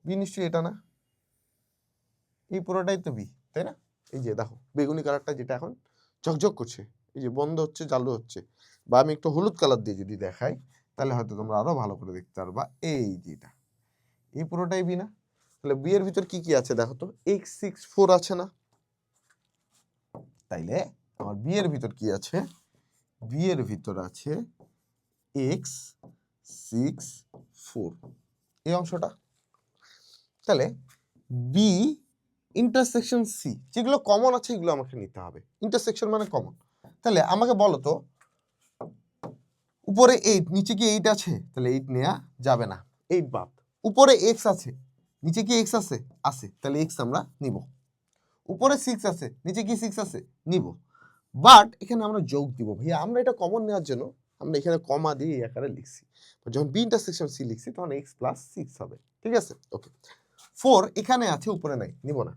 বি নিশ্চয়ই এটা না? এই পুরোটাই তো বি, তাই না? এই যে দেখো বেগুনি কালারটা যেটা এখন ঝকঝক করছে, এই যে বন্ধ হচ্ছে চালু হচ্ছে, বা আমি একটু হলুদ কালার দিয়ে যদি দেখাই তাহলে হয়তো তোমরা আরো ভালো করে দেখতে পারবা। এই যেটা, এই পুরোটাই বি না? তাহলে বি এর ভিতর কি কি আছে দেখো তো, x64 আছে না? তাইলে আমার বি এর ভিতর কি আছে? বি এর ভিতর আছে x64, এই অংশটা। তাহলে বি ইন্টারসেকশন সি, যেগুলো কমন আছে এগুলো আমাকে নিতে হবে, ইন্টারসেকশন মানে কমন। তাহলে আমাকে বলো তো, উপরে 8 নিচে কি 8 আছে? তাহলে 8 নেওয়া যাবে না, 8 বাদ। উপরে x আছে নিচে কি x আছে? আছে, তাহলে x আমরা নিব। উপরে 6 আছে নিচে কি 6 আছে? নিব। বাট এখানে আমরা যোগ দিব ভাইয়া, আমরা এটা কমন নেওয়ার জন্য আমরা এখানে কমা দিয়ে এই আকারে লিখছি। যখন বি ইন্টারসেকশন সি লিখছি তখন x প্লাস 6 হবে, ঠিক আছে? ওকে, 4 এখানে আছে উপরে নাই, নিব না।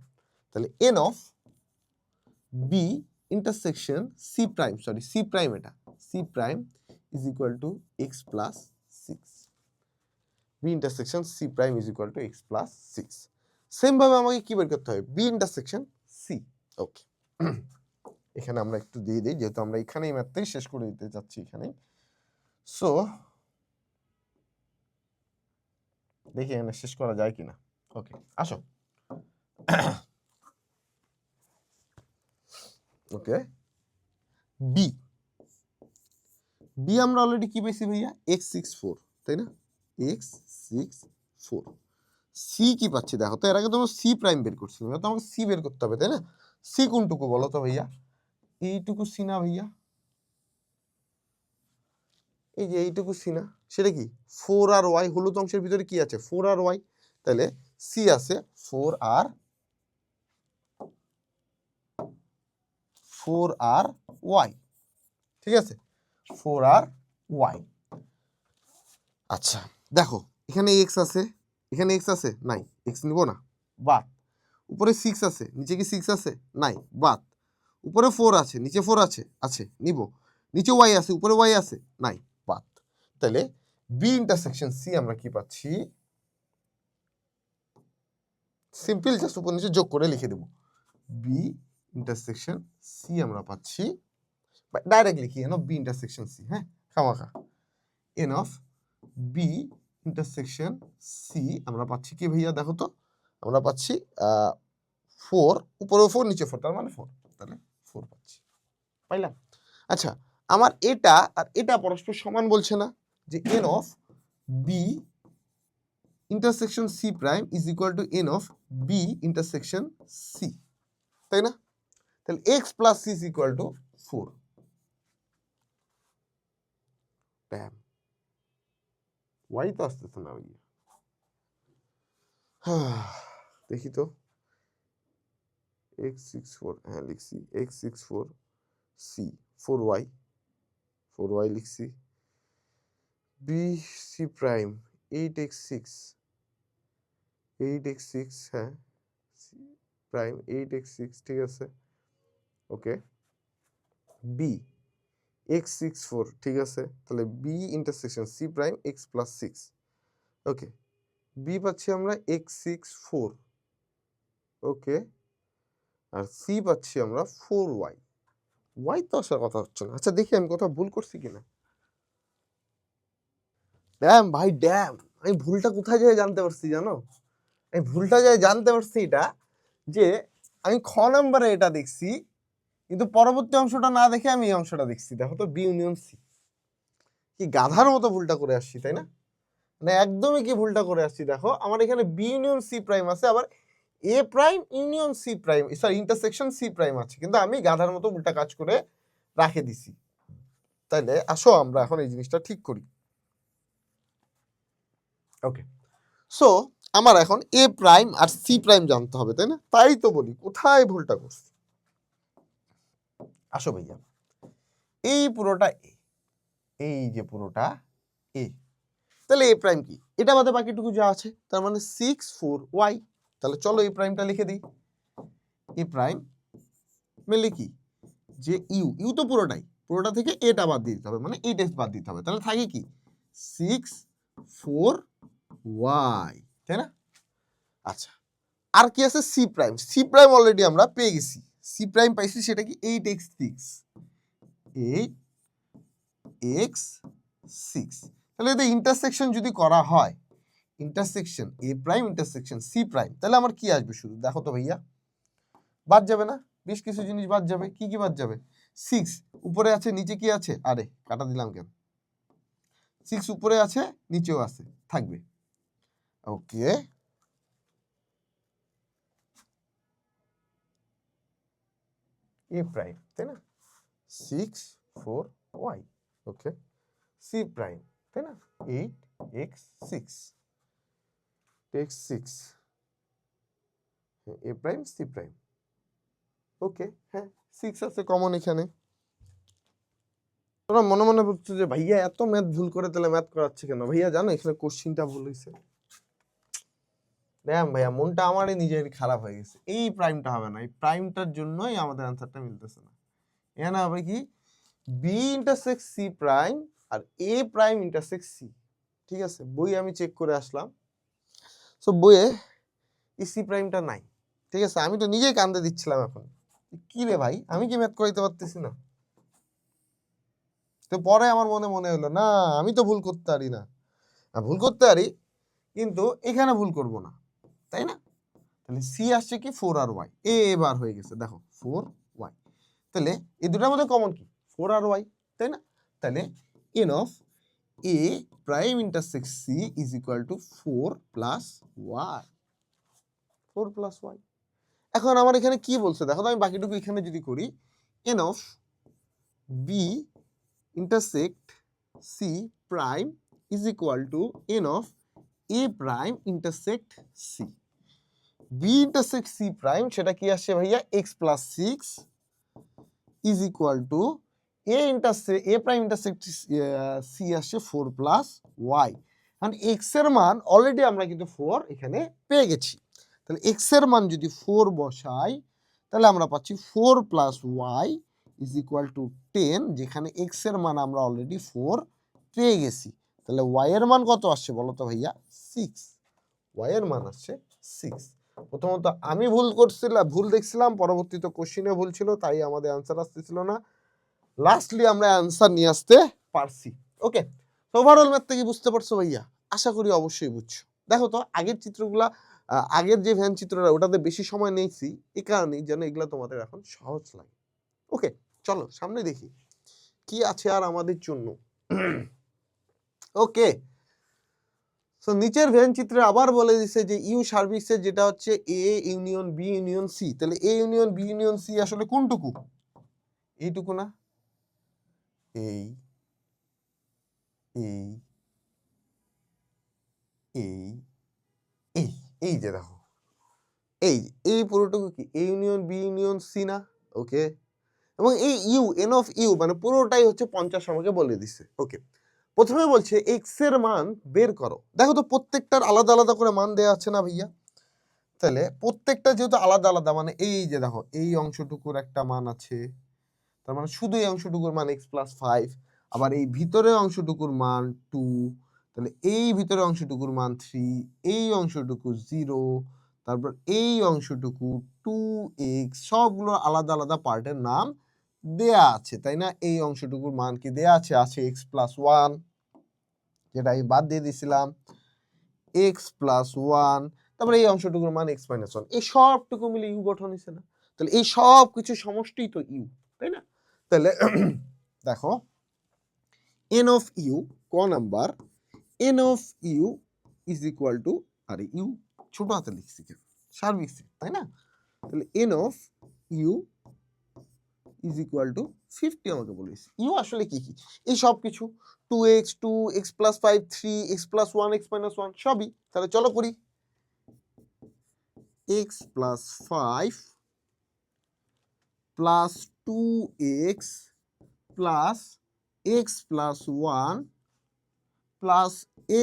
তাহলে n of B intersection C prime, sorry C prime, এটা C prime is equal to x plus 6। B intersection C prime is equal to x plus 6। Same ভাবে আমাকে কি বের করতে হবে? B intersection C. ওকে, এখানে আমরা একটু দিয়ে দিই, যেহেতু আমরা এখানেই ম্যাথটাই শেষ করে দিতে যাচ্ছি এখানেই। সো দেখি এখানে শেষ করা যায় কিনা। ওকে, আসো। ওকে, বি, বি আমরা অলরেডি কি পেয়েছি ভাইয়া? x64, তাই না? x64। সি কি পাচ্ছি দেখো তো, এর আগে তোমার সি প্রাইম বের করছি, তো আমাকে সি বের করতে হবে, তাই না? সি কোনটুকু বলো তো ভাইয়া? এইটুকু সি না ভাইয়া? এই যে এইটুকু সি না? সেটা কি? 4 আর ওয়াই, হলুদ অংশের ভিতরে কি আছে? 4 আর ওয়াই। তাহলে সি আছে 4 আর ওয়াই, ঠিক আছে? 4 আর ওয়াই। আচ্ছা দেখো, এখানে এক্স আছে, এখানে এক্স আছে নাই, এক্স নিব না, বাদ। উপরে 6 আছে নিচে কি 6 আছে? নাই, বাদ। উপরে 4 আছে নিচে 4 আছে? আছে, নিব। নিচে ওয়াই আছে উপরে ওয়াই আছে? নাই, বাদ। তাহলে বি ইন্টারসেকশন সি আমরা কি পাচ্ছি? সিম্পল জাস্ট উপর নিচে যোগ করে লিখে দেব, বি ইন্টারসেকশন সি আমরা পাচ্ছি, ডাইরেক্ট লিখি N of B intersection C, হ্যাঁ খামাখা, n of B intersection C আমরা পাচ্ছি কি ভাইয়া দেখো তো? আমরা পাচ্ছি 4, উপরেও 4 নিচে 4, তার মানে 4, তাহলে 4 পাচ্ছি, পাইলাম? আচ্ছা, আমার এটা আর এটা পরস্পর সমান বলছে না, যে N of B intersection C prime is equal to N of B intersection C, তাই না? তাহলে X plus C is equal to 4। ব্যাম, ওয়াই তো আসতেছে না ভাইয়া। দেখি তো, x64, হ্যাঁ লিখছি x64 সি, 4y লিখছি, বি সি প্রাইম 8x6, হ্যাঁ সি প্রাইম 8x6, ঠিক আছে? ওকে, বি x64, ঠিক আছে? তাহলে B intersection C prime x plus 6। Okay, B পাচ্ছি আমরা x64, ওকে, আর সি পাচ্ছি আমরা 4y। ওয়াই তো আসার কথা হচ্ছে না। আচ্ছা দেখি আমি কোথাও ভুল করছি কিনা। ড্যাম ভাই ড্যাম, আমি ভুলটা কোথায় যায় জানতে পারছি জানো? আমি ভুলটা যায় জানতে পারছি এটা, যে আমি খ নাম্বারে এটা দেখছি, কিন্তু পরবর্তী অংশটা না দেখে আমি এই অংশটা দেখছি। দেখো তো, বি ইউনিয়ন সি। কি গাধার মতো ভুলটা করে আসছি, তাই না? মানে একদমই কি ভুলটা করে আসছি দেখো, আমার এখানে বি ইউনিয়ন সি প্রাইম আছে, আবার A prime union C prime, sorry intersection C prime আছে, কিন্তু আমি গাধার মতো উল্টা কাজ করে রাখে দিছি। তাইলে আসো আমরা এখন এই জিনিসটা ঠিক করি। ওকে, সো আমার এখন এ প্রাইম আর সি প্রাইম জানতে হবে, তাই না? তাই তো বলি কোথায় ভুলটা করছি। আসো ভাইয়া, এই পুরোটা এ, এই যে পুরোটা এ, তাহলে এ প্রাইম কি? এটা বাদে বাকিটুকু যা আছে, তার মানে 64y। তাহলে চলো এই প্রাইমটা লিখে দিই। এ প্রাইম মেলে কি? যে ইউ, ইউ তো পুরোটা থেকে এটা বাদ দিয়ে দিতে হবে, মানে 8x বাদ দিতে হবে, তাহলে থাকে কি 6 4y, তাই না? আচ্ছা, আর কি আছে? C prime. C prime already আমরা পেয়ে গেছি, সি প্রাইম পাইছি, সেটা কি 8x6, 8x6। তাহলে এদের ইন্টারসেকশন যদি করা হয়, intersection A prime intersection C prime, তাহলে আমার কি আসবে? শুধু দেখো তো ভাইয়া, বাদ যাবে না? বেশ কিছু জিনিস বাদ যাবে। কি কি বাদ যাবে? 6 উপরে আছে, নিচে কি আছে? আরে কাটা দিলাম কেন? 6 উপরে আছে, নিচেও আছে, থাকবে। ওকে, এ প্রাইম, তাই না? 6 4y। ওকে, সি প্রাইম, তাই না? 8x6, x6, এ প্রাইম সি প্রাইম। ওকে, হ্যাঁ 6 আছে কমন এখানে। তোরা মনে মনে বলছো যে ভাইয়া এত ম্যাথ ভুল করে, তাহলে ম্যাথ করাচ্ছে কেন? ভাইয়া জানো এখানে কোশ্চিনটা ভুল হয়েছে। দেখেন ভাইয়া, মনটা আমারই নিজেরই খারাপ হয়ে গেছে। এই প্রাইমটা হবে না, এই প্রাইমটার জন্যই আমাদের আনসারটা মিলতেছে না। এখানে হবে কি বি ইন্টারসেক্ট সি প্রাইম আর এ প্রাইম ইন্টারসেক্ট সি। ঠিক আছে, বই আমি চেক করে আসলাম, সো বইয়ে এই সি প্রাইমটা নাই। ঠিক আছে, আমি তো নিজেই কান্দে দিচ্ছিলাম এখন, কি রে ভাই আমি কি ম্যাথ করাইতে পারতেছি না? তো পরে আমার মনে হলো না, আমি তো ভুল করতে পারি না। ভুল করতে পারি, কিন্তু এখানে ভুল করব না, তাই না? তাহলে সি আসছে কি 4 আর ওয়াই, এবার হয়ে গেছে, দেখো 4y। তাহলে এই দুটার মধ্যে কমন কি? 4 আর y, তাই না? তাহলে n of a prime intersect c is equal to 4 plus y, 4 plus y। এখন আমার এখানে কি বলছে দেখো তো, আমি বাকিটুকু এখানে যদি করি, n of b intersect c prime is equal two n of a prime intersect c। b intersect c prime সেটা কি আসছে ভাইয়া? x plus 6 is equal two a prime intersect c আসছে 4 প্লাস y। কারণ x এর মান অলরেডি আমরা কিন্তু 4 এখানে পেয়ে গেছি, তাহলে x এর মান যদি 4 বসাই, তাহলে আমরা পাচ্ছি 4 plus y is equal two 10, যেখানে x এর মান আমরা অলরেডি 4 পেয়ে গেছি। তাহলে y এর মান কত আসছে বলো তো ভাইয়া? 6। y এর মান আসছে 6। প্রথমত আমি ভুল দেখছিলাম, পরবর্তীতে কোশ্চিনে ভুল ছিল, তাই আমাদের অ্যান্সার আসতেছিল না। লাস্টলি আমরা অ্যান্সার নিয়ে আসতে পারছি। ওকে, ওভারঅল ম্যাথটা কি বুঝতে পারছো ভাইয়া? আশা করি অবশ্যই বুঝছো। দেখো তো আগের চিত্রগুলা, আগের যে ভ্যান চিত্রটা, ওটাতে বেশি সময় নিয়েছি এই কারণেই যেন এগুলা তোমাদের এখন সহজ লাগে। ওকে, চলো সামনে দেখি কি আছে আর আমাদের জন্য। ওকে, সো নিচের ভেন চিত্রে আবার বলে দিছে যে ইউ সার্ভিসের যেটা হচ্ছে A union B union C. তাহলে A union B union C আসলে কোনটুকু? এইটুকু না? এই এই এই এই এই যে দেখো, এই পুরোটুকু কি A union B union C না? ওকে, এবং এই ইউ এন অফ ইউ মানে পুরোটাই হচ্ছে 50 আমাকে বলে দিছে। ওকে, প্রথমে বলছে এক্স এর মান বের করো। দেখো তো প্রত্যেকটার আলাদা আলাদা করে মান দেওয়া আছে না ভাইয়া? তাহলে প্রত্যেকটা যেহেতু আলাদা আলাদা, মানে এই যে দেখো এই অংশটুকুর একটা মান আছে, তার মানে শুধু এই অংশটুকুর মান x প্লাস 5, আবার এই ভিতরের অংশটুকুর মান 2, তাহলে এই ভিতরের অংশটুকুর মান 3, এই অংশটুকু 0, তারপর এই অংশটুকু 2x, সবগুলো আলাদা আলাদা পার্টের নাম দেয়া আছে, তাই না? এই অংশটুকুর মান কি দেয়া আছে? আছে x প্লাস 1, যেটা আমি বাদ দিয়ে দিছিলাম, x প্লাস 1, তারপরে এই অংশটুকুর মান x মাইনাস 1, এই সবটুকু মিলে ইউ গঠন হয়েছে না? তাহলে এই সব কিছু সমষ্টিই তো ইউ, তাই না? তাহলে দেখো n অফ ইউ ক number, n of U is equal to, আরে ইউ ছোট হাতে লিখছি কেন, সার্বিক সেট, তাই না? তাহলে n of U is equal to 50 আমাকে বলেছে। ইউ আসলে কি কি? এই সব কিছু 2x 2x plus 5 3x plus 1 x minus 1 সবই। তাহলে চলো করি, x plus 5 plus 2x plus x plus 1 plus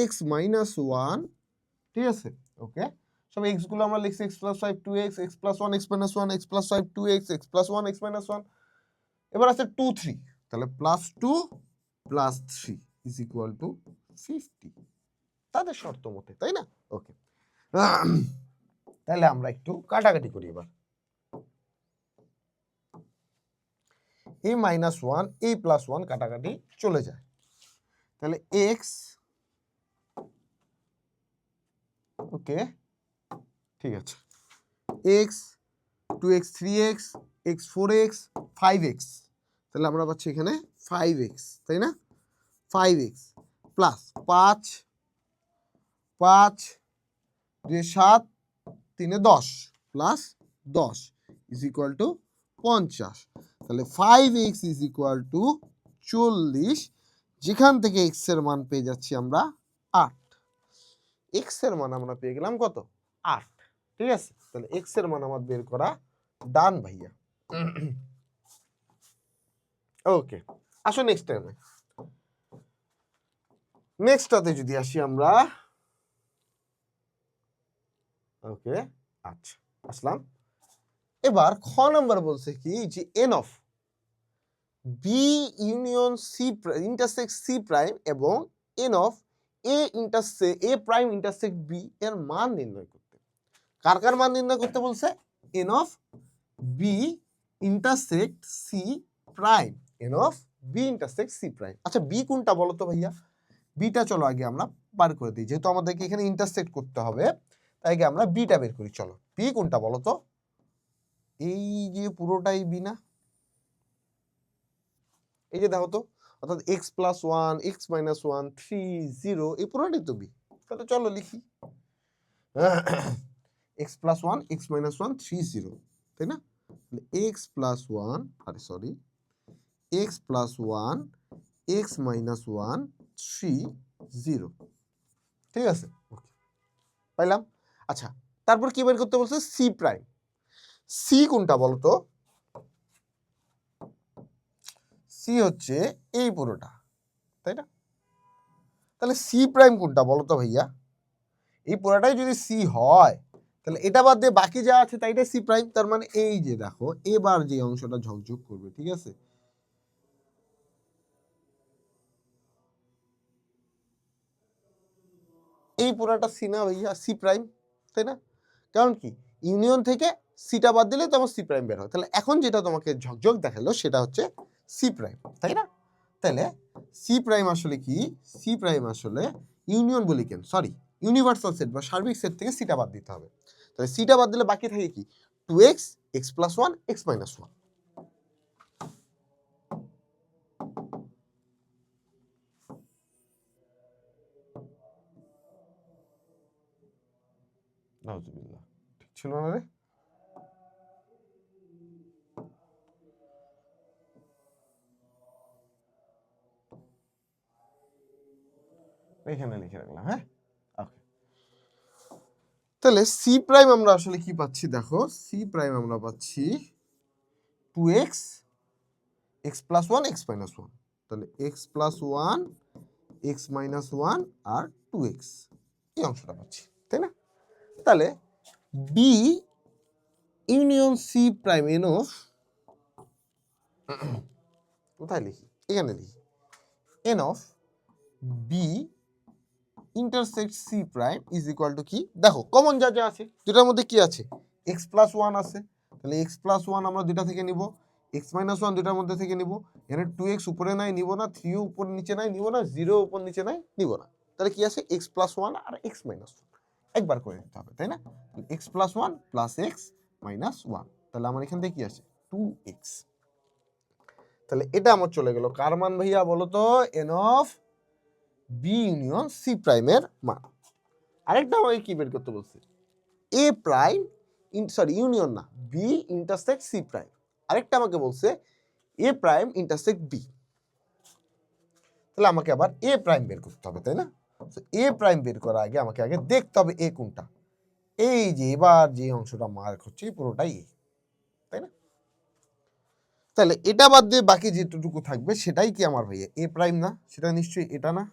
x minus 1, ঠিক আছে? ওকে, সব x গুলো আমরা লিখছি x plus 5 2x, x plus 1 x minus 1, x plus 5 2x, x plus 1 x minus 1, এবার আছে 2 3, তাহলে +2 + 3 ইজ ইকুয়াল টু 50 তাদের শর্ত মতে, তাই না? ওকে, তাহলে আমরা একটু কাটাকাটি করি এবার। a - 1 a + 1 কাটাকাটি চলে যায়, তাহলে x, ওকে ঠিক আছে, x 2x 3x x 4x 5x, তাহলে আমরা পাচ্ছি এখানে 5x, তাই না? 5x plus 5 5 2 7 3 10 plus 10 is equal to 50, তাহলে 5x ইজ ইকুয়াল টু 40, যেখান থেকে x এর মান পেয়ে যাচ্ছি আমরা 8, x এর মান আমরা পেয়ে গেলাম কত? 8, ঠিক আছে? তাহলে x এর মান আমার বের করা ডান ভাইয়া। ওকে, আসো নেক্সট টাইমে। নেক্সটটাতে যদি আসি আমরা, ওকে আচ্ছা আসলাম। এবার খ নাম্বার বলছে কি যে n of B union C intersect C prime এবং n of A prime intersect B এর মান নির্ণয় করতে। কার কার মান নির্ণয় করতে বলছে? n of B intersect C prime, n of B intersect C prime. আচ্ছা বি কোনটা বলো তো ভাইয়া? বিটা চলো আগে আমরা বার করে দিই, যেহেতু আমাদেরকে এখানে ইন্টারসেক্ট করতে হবে তাই আগে আমরা বিটা বের করি। চলো বি কোনটা বলো তো? এই যে পুরোটাই বি না? এই যে দেখো তো, অর্থাৎ x + 1 x - 1 3 0 এই পুরোটাই তো বি। তাহলে চলো লিখি x + 1 x - 1 3 0, তাই না? x + 1 আরে সরি x + 1 x - 1 3 0, ঠিক আছে? ওকে পাইলাম। আচ্ছা তারপর কি বের করতে বলছে? C prime. সি কোনটা বলো তো? সি হচ্ছে এই পুরোটা, তাই না? তাহলে সি প্রাইম কোনটা বলো তো ভাইয়া? এই পুরোটাই যদি সি হয় তাহলে এটা বাদ দিয়ে বাকি যা আছে তাইটাই সি প্রাইম। তার মানে এই যে দেখো এবার যে অংশটা ঝকঝক করবে, ঠিক আছে, এই পুরোটা সি না ভাইয়া? সি প্রাইম, তাই না? কারণ কি ইউনিয়ন থেকে সিটা বাদ দিলে তোমার সি প্রাইম বের হয়। তাহলে এখন যেটা তোমাকে ঝকঝক দেখালো সেটা হচ্ছে সি প্রাইম, তাই না? তাহলে সি প্রাইম আসলে কি? সি প্রাইম আসলে ইউনিয়ন বলি কেন, সরি ইউনিভার্সাল সেট বা সার্বিক সেট থেকে সিটা বাদ দিতে হবে। তাহলে সিটা বাদ দিলে বাকি থাকে কি? 2x x + 1 x - 1। নাউজুবিল্লাহ, ঠিক ছিল না রে? এখানে লিখে রাখলাম, হ্যাঁ ওকে। তাহলে সি প্রাইম আমরা আসলে কি পাচ্ছি দেখো, সি প্রাইম আমরা পাচ্ছি 2x x + 1 x - 1, তাহলে x + 1 x - 1 আর 2x এই অংশটা পাচ্ছি, তাই না? তাহলে B union C prime N of, কোথায় লিখি? এখানে লিখি N of B intersect C prime is equal to কি? দেখো কমন যা যা আছে দুটার মধ্যে কি আছে? x + 1 আছে, তাহলে x + 1 আমরা দুটা থেকে নিব, x - 1 দুটার মধ্যে থেকে নিব। এখানে 2x উপরে নাই নিব না, 3 উপর নিচে নাই নিব না, 0 উপর নিচে নাই নিব না। তাহলে কি আছে? x + 1 আর x - 1 একবার করে দিতে হবে, তাই না? x + 1 + x - 1, তাহলে আমার এখান থেকে কি আছে? 2x। তাহলে এটা আমার চলে গেল কার মান ভাইয়া বলো তো? N of B union C প্রাইমের মান। আরেকটা আমাকে কি বের করতে বলছে? এ প্রাইম সরি ইউনিয়ন না, বি ইন্টারসেক্ট সি প্রাইম। আরেকটা আমাকে বলছে এ প্রাইম ইন্টারসেক্ট বি। তাহলে আমাকে আবার এ প্রাইম বের করতে হবে, তাই না? এ প্রাইম বের করার আগে আমাকে আগে দেখতে হবে এ কোনটা। এই যে এবার যে অংশটা মার্ক হচ্ছে পুরোটাই এ, তাই না? তাহলে এটা বাদ দিয়ে বাকি যেটুকু থাকবে সেটাই কি আমার ভাইয়া এ প্রাইম না? সেটা নিশ্চয়ই এটা না?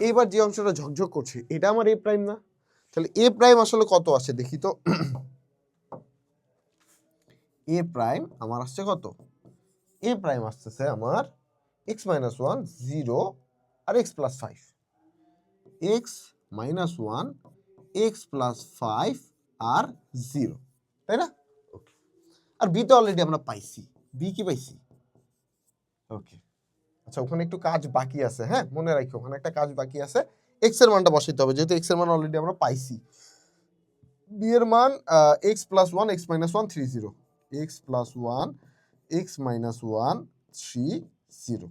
এইবার যে অংশটা ঝকঝক করছে এটা আমার এ প্রাইম না? তাহলে এ প্রাইম আসলে কত আসে দেখি তো। এ প্রাইম আমার আসছে কত? এ প্রাইম আসতেছে আমার এক্স মাইনাস ওয়ান, 0 আর x plus 5, x minus one, x plus 5 আর 0, তাই না? ওকে, আর বি তো অলরেডি আমরা পাইছি, বি কি পাইছি? ওকে, আচ্ছা ওখানে একটু কাজ বাকি আছে, হ্যাঁ মনে রাখো ওখানে একটা কাজ বাকি আছে, এক্স এর মানটা বসাইতে হবে, যেহেতু এক্স এর মান অলরেডি আমরা পাইছি। বি এর মান x plus one, x minus one, 3 0, x plus one, x minus one, 3 0।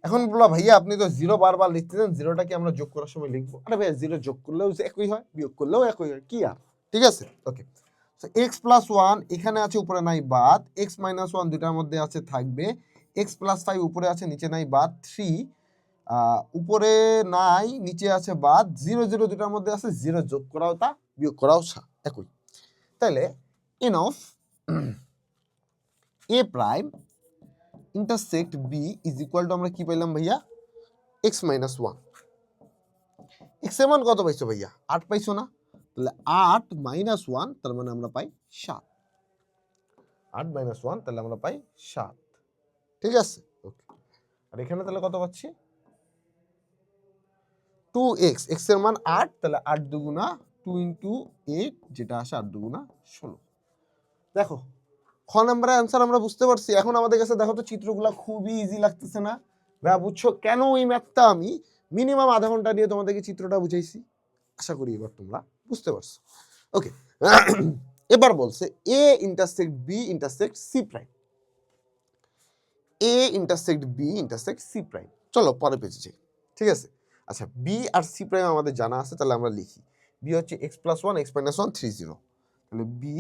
এখন বলো ভাইয়া আপনি তো 0 বারবার লিখতেছেন, 0টা কি আমরা যোগ করার সময় লিখবো? আরে ভাইয়া 0 যোগ করলেও একই হয়, বিয়োগ করলেও একই হয়, কি আর, ঠিক আছে? ওকে, সো এক্স প্লাস ওয়ান এখানে আছে, উপরে নাই বাদ, এক্স মাইনাস ওয়ান দুটার মধ্যে আছে থাকবে, এক্স প্লাস 5 উপরে আছে নিচে নাই বাদ, 3 উপরে নাই নিচে আছে বাদ, 0 0 দুটার মধ্যে আছে, 0 যোগ করাও তা বিয়োগ করাও একই। তাহলে N of A prime intersect B is equal to আমরা কি পাইলাম ভাইয়া? X minus one. এক্স এর মান কত পাইছো ভাইয়া? 8 পাইছো না? তাহলে 8 মাইনাস ওয়ান, তার মানে আমরা পাই 7। 8 মাইনাস ওয়ান, তাহলে আমরা পাই 7, ঠিক আছে? ওকে, আর এখানে তাহলে কত পাচ্ছি? 2x, এক্স এর মান 8, তাহলে 8 দুগুণা 2 ইন্টু 8, যেটা আসে 8 দুগুণা 16। দেখো খ নাম্বারের অ্যান্সার আমরা বুঝতে পারছি। এখন আমাদের কাছে দেখো তো চিত্রগুলো খুবই ইজি লাগতেছে না? ভাইয়া বুঝছো কেন এই ম্যাথটা আমি মিনিমাম আধা ঘন্টা নিয়ে তোমাদেরকে চিত্রটা বুঝাইছি? আশা করি এবার তোমরা বুঝতে পারছো। ওকে, এবার বলছে A intersect B intersect C prime. A intersect B intersect C prime. চলো পরে পেজে যাই, ঠিক আছে? আচ্ছা, বি আর সি প্রাইম আমাদের জানা আছে, তাহলে আমরা লিখি। বি হচ্ছে x plus one, x minus one, 3 0, তাহলে B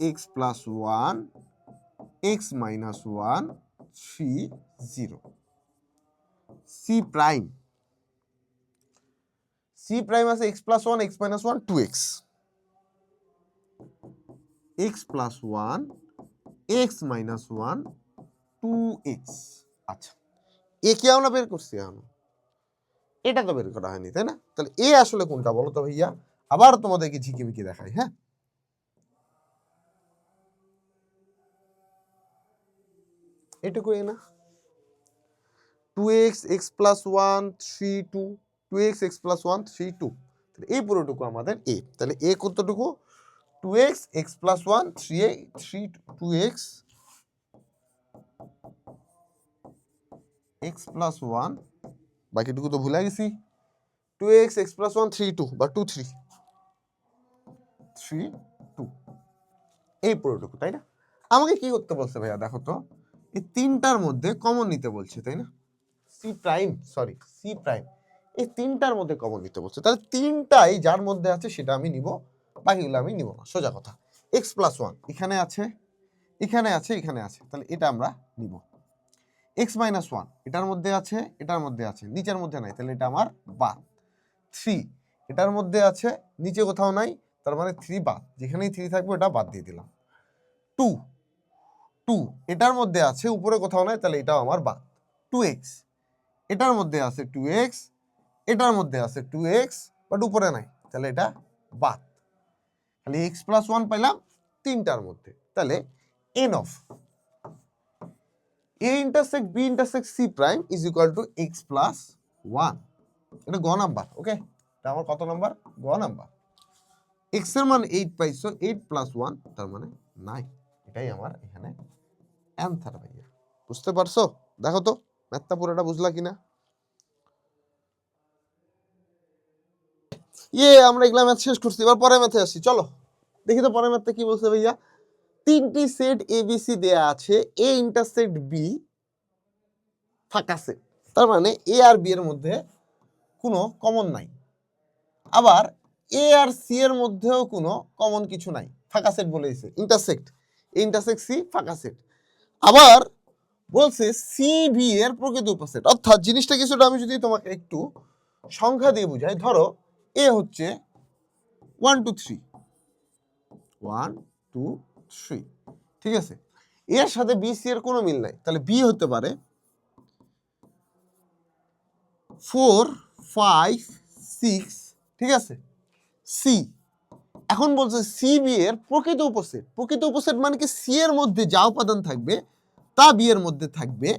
x plus one, x minus one, 3 0। C prime, C prime আছে x plus one, x minus one, 2x, x plus one, x minus one, 2x। আচ্ছা, এ কি আমরা বের করছি? এটা তো বের করা হয়নি, তাই না? তাহলে এ আসলে কোনটা বলো তো ভাইয়া? আবার তোমাদেরকে ঝিকিমিকি দেখাই, হ্যাঁ? এটুকু এ না? 2x, x plus 1, 3 2, 2x, x plus 1, 3 2, তাহলে এই পুরোটুকু আমাদের এ। তাহলে এ কতটুকু? 2x, x plus 1, 3 2x, x plus 1, বাকিটুকু তো ভুলে গেছি, 2x, x প্লাস 1, 3 2 বা 2 3 3 2, এই পুরোটুকু, তাই না? আমাকে কি করতে বলছে ভাইয়া? দেখো তো, এই তিনটার মধ্যে কমন নিতে বলছে, তাই না? C prime, sorry C prime, এই তিনটার মধ্যে কমন নিতে বলছে, তাহলে তিনটাই যার মধ্যে আছে সেটা আমি নিব, বাকিগুলো আমি নিব না, সোজা কথা। এক্স প্লাস ওয়ান এখানে আছে, এখানে আছে, এখানে আছে, তাহলে এটা আমরা নিব। এক্স মাইনাস ওয়ান এটার মধ্যে আছে, এটার মধ্যে আছে, নিচের মধ্যে নাই, তাহলে এটা আমার বাদ। 3 এটার মধ্যে আছে, নিচে কোথাও নাই, তার মানে 3 বাদ, যেখানেই 3 থাকবে এটা বাদ দিয়ে দিলাম। 2 2 এটার মধ্যে আছে, উপরে কোথাও নাই, তাহলে এটাও আমার বাদ। 2x এটার মধ্যে আছে 2x, এটার মধ্যে আছে 2x, বাট উপরে নাই, তাহলে এটা বাদ। তাহলে x প্লাস 1 পাইলাম তিনটার মধ্যে। তাহলে n of a intersect b intersect c prime is equal two x plus 1। এটা গ নাম্বার, ওকে? এটা আমার কত নাম্বার? গ নাম্বার। x এর মান 8 পাইছো, 8 প্লাস 1 তার মানে 9। এটাই আমার এখানে অ্যানসার ভাইয়া। বুঝতে পারছো? দেখো তো ম্যাথটা পুরোটা বুঝলা কিনা? আমরা এগুলা ম্যাথ শেষ করছি, এবার পরের ম্যাথে আসি। চলো দেখি তো পরের ম্যাথটা কি বলছে ভাইয়া। তিনটি সেট এবিসি দেয়া আছে, এ ইন্টারসেক্ট বি ফাঁকা সেট, তার মানে এ আর বি এর মধ্যে কোনো কমন নাই, আবার এ আর সি এর মধ্যেও কোনো কমন কিছু নাই, ফাঁকা সেট বলেছে ইন্টারসেক্ট, এ ইন্টারসেক্ট সি ফাঁকা সেট। আবার বলছে সি বি এর প্রকৃত উপসেট, অর্থাৎ জিনিসটা কিছুটা আমি যদি তোমাকে একটু সংখ্যা দিয়ে বুঝাই, ধরো এ হচ্ছে 1 2 3, 1 2 3, ঠিক আছে? এর সাথে বি সি এর কোনো মিল নাই, তাহলে বি হতে পারে 4 5 6, ঠিক আছে, সি। এখন বলছে সি বি এর প্রকৃত উপসেট। প্রকৃত উপসেট মানে কি সি এর মধ্যে যা উপাদান থাকবে তা বি এর মধ্যে থাকবে,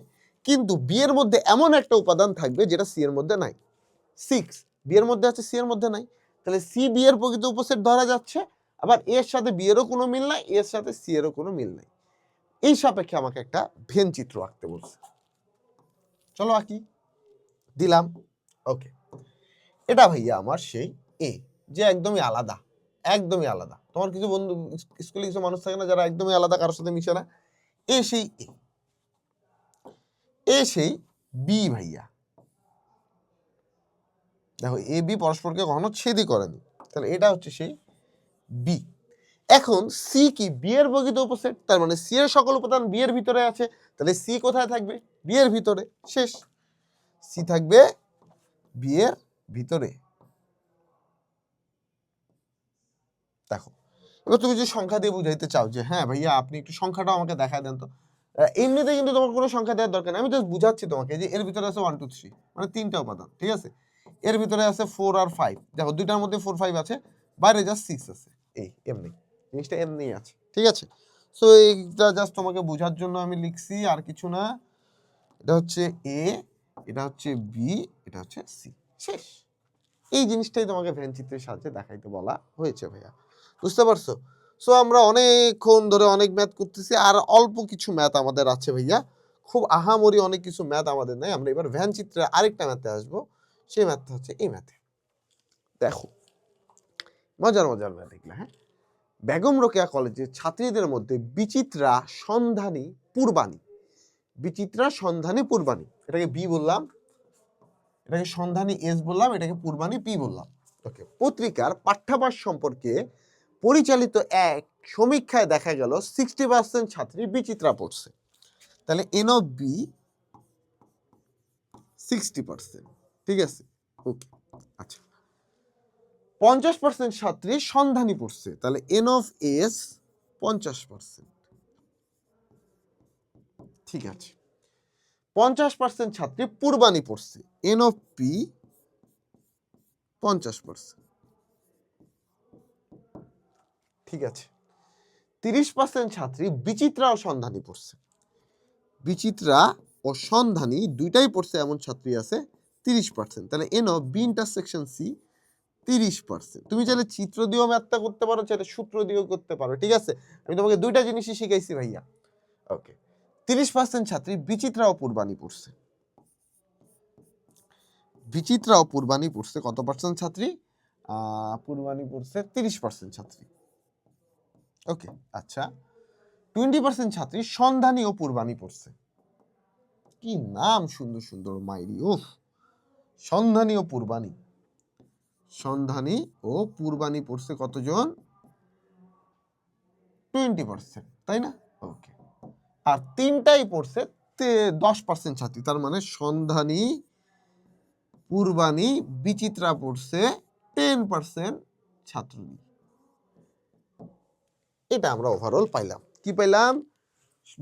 কিন্তু বি এর মধ্যে এমন একটা উপাদান থাকবে যেটা সি এর মধ্যে নাই। 6 বি এর মধ্যে আছে, সি এর মধ্যে নাই, তাহলে সি বি এর প্রকৃত উপসেট ধরা যাচ্ছে। আবার এর সাথে বি এরও কোনো মিল নাই, এর সাথে সি এরও কোনো মিল নাই। এই সাপেক্ষে আমাকে একটা ভেন চিত্র আঁকতে বলছে। চলো আঁকি, দিলাম। ওকে, এটা ভাইয়া আমার সেই এ, যে একদমই আলাদা, একদমই আলাদা। তোমার কিছু বন্ধু স্কুলে কিছু মানুষ থাকে না যারা একদমই আলাদা, কারোর সাথে মিশে না। এ সেই এ, এ সেই বি ভাইয়া। দেখো এ বি পরস্পরকে কখনো ছেদই করেনি, তাহলে এটা হচ্ছে সেই বি। এখন সি কি বি এর প্রকৃত উপসেট, তার মানে সি এর সকল উপাদান বি এর ভিতরে আছে, তাহলে সি কোথায় থাকবে? বি এর ভিতরে। শেষ, সি থাকবে বি এর ভিতরে। দেখো এবার তুমি যে সংখ্যা দিয়ে বুঝাইতে চাও যে হ্যাঁ ভাইয়া আপনি একটু সংখ্যাটাও আমাকে দেখায় দেন তো, এমনিতে কিন্তু তোমার কোনো সংখ্যা দেওয়ার দরকার নেই, আমি জাস্ট বুঝাচ্ছি তোমাকে যে এর ভিতরে আছে 1 2 3, মানে 3টা উপাদান, ঠিক আছে। এর ভিতরে আছে 4 আর 5, দেখো দুইটার মধ্যে 4 5 আছে, বাইরে জাস্ট 6 আছে। এই এমনি জিনিসটা এমনি আছে, ঠিক আছে। সো এইটা জাস্ট তোমাকে বোঝার জন্য আমি লিখছি, আর কিছু না। এটা হচ্ছে এ, এটা হচ্ছে বি, এটা হচ্ছে সি। শেষ, এই জিনিসটাই তোমাকে ভেন চিত্রের সাহায্যে দেখাইতে বলা হয়েছে ভাইয়া, বুঝতে পারছো? সো আমরা অনেকক্ষণ ধরে অনেক ম্যাথ করতেছি, আর অল্প কিছু ম্যাথ আমাদের আছে ভাইয়া, খুব আহামরি অনেক কিছু ম্যাথ আমাদের নাই। আমরা এবার ভ্যান চিত্রের আরেকটা ম্যাথে আসবো, সেই ম্যাথটা হচ্ছে এই ম্যাথে। দেখো মজার মজার ম্যাথ এগুলা। হ্যাঁ, বেগম রোকেয়া কলেজের ছাত্রীদের মধ্যে বিচিত্রা সন্ধানী পূর্বানী, বিচিত্রা সন্ধানী পূর্বানী, এটাকে বি বললাম, এটাকে সন্ধানী এস বললাম, এটাকে পূর্বানী পি বললাম। ওকে, পত্রিকার পাঠ্যাভাস সম্পর্কে পরিচালিত এক সমীক্ষায় দেখা গেল 60% ছাত্রী বিচিত্রা পড়ছে, তাহলে এন অফ বি 60%, ঠিক আছে। ওকে, আচ্ছা 50% ছাত্রী সন্ধানী পড়ছে, তাহলে এন অফ এস 50%, ঠিক আছে। 50% ছাত্রী পূর্বানী পড়ছে, এন অফ পি 50%, ঠিক আছে। 30% ছাত্রী বিচিত্রা ও সন্ধানী পড়ছে, বিচিত্রা ও সন্ধানী দুইটাই পড়ছে এমন ছাত্রী আছে 30%, তাহলে N of B intersection C 30%। তুমি চাইলে চিত্র দিয়েও ম্যাথটা করতে পারো, চাইলে সূত্র দিয়েও করতে পারো, ঠিক আছে। আমি তোমাকে দুইটা জিনিসই শিখাইছি ভাইয়া। ওকে, 30% ছাত্রী বিচিত্রা ও পূর্বানী পড়ছে, বিচিত্রা ও পূর্বানী পড়ছে কত পার্সেন্ট ছাত্রী? পূর্বানী পড়ছে 30% ছাত্রী। ওকে, আচ্ছা 20% ছাত্রী সন্ধানী ও পূর্বানী পড়ছে। কি নাম সুন্দর সুন্দর মাইরি, ওফ। সন্ধানী ও পূর্বানী, সন্ধানী ও পূর্বানী পড়ছে কতজন? 20%, তাই না? ওকে, আর তিনটাই পড়ছে 10% ছাত্রী, তার মানে সন্ধানী পূর্বানী বিচিত্রা পড়ছে 10% ছাত্র। এটা আমরা ওভারঅল পাইলাম, কি পাইলাম?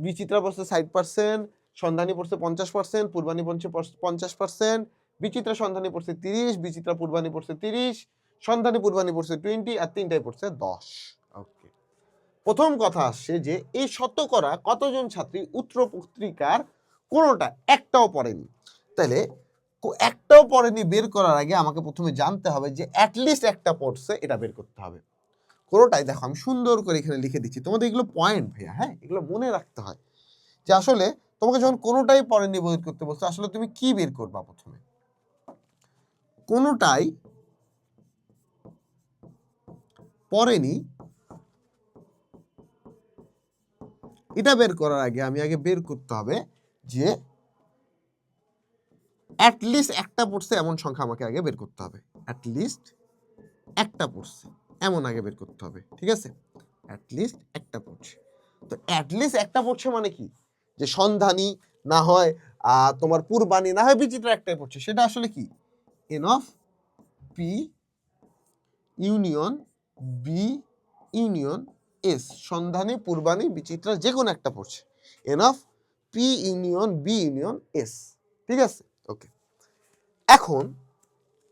বিচিত্রা পড়ছে 60%, সন্ধানী পড়ছে 50%, পূর্বানী পড়ছে 50%, বিচিত্রা সন্ধানী পড়ছে 30, বিচিত্রা পূর্বানী পড়ছে 30, সন্ধানী পূর্বানী পড়ছে 20, আর তিনটাই পড়ছে 10। ওকে, প্রথম কথা আসছে যে এই শতকরা কতজন ছাত্রী উত্তর পত্রিকার কোনোটা একটাও পড়েনি, তাহলে একটাও পড়েনি বের করার আগে আমাকে প্রথমে জানতে হবে যে অ্যাটলিস্ট একটা পড়ছে, এটা বের করতে হবে। কোনোটাই, দেখো আমি সুন্দর করে এখানে লিখে দিচ্ছি, তোমাদের এগুলো পয়েন্ট ভাইয়া, হ্যাঁ এগুলো মনে রাখতে হয় যে আসলে তোমাকে যখন কোনোটাই পড়েনি বের করতে বলছো, আসলে তুমি কি বের করবা? প্রথমে কোনোটাই পড়েনি এটা বের করার আগে আমি আগে বের করতে হবে যে অ্যাটলিস্ট একটা পড়ছে এমন সংখ্যা আমাকে আগে বের করতে হবে, অ্যাটলিস্ট একটা পড়ছে এমন আগে বের করতে হবে, ঠিক আছে। অ্যাটলিস্ট একটা পড়ছে, তো অ্যাটলিস্ট একটা পড়ছে মানে কি? যে সন্ধানী না হয় তোমার পূর্বানী না হয় বিচিত্রা একটাই পড়ছে, সেটা আসলে কি? N of P union B union S, Sandhani Purbani Bichitra যে কোনো একটা পড়ছে, n of P union B union S, ঠিক আছে। ওকে, এখন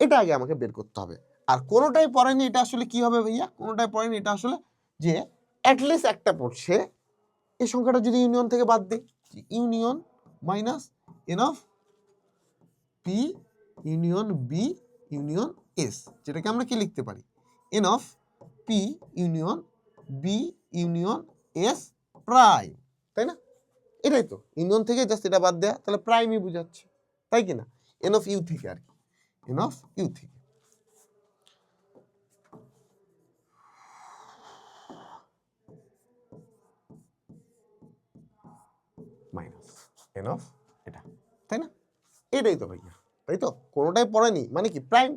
এটা আগে আমাকে বের করতে হবে। আর কোনোটাই পড়েনি এটা আসলে কি হবে ভাইয়া? কোনোটাই পড়েনি এটা আসলে যে অ্যাটলিস্ট একটা পড়ছে, এই সংখ্যাটা যদি ইউনিয়ন থেকে বাদ দিই, union minus N of P union B union S, যেটাকে আমরা কি লিখতে পারি? এন of P union B union S প্রাইম, তাই না? এটাই তো, ইউনিয়ন থেকে জাস্ট এটা বাদ দেয়া, তাহলে প্রাইমই বুঝাচ্ছে, তাই কি না? এন অফ ইউ থেকে আর কি, এন অফ ইউ থেকে মাইনাস এন অফ এটা, তাই না? এটাই তো ভাইয়া, তাই তো? কোনোটাই পড়েনি মানে কি? প্রাইম।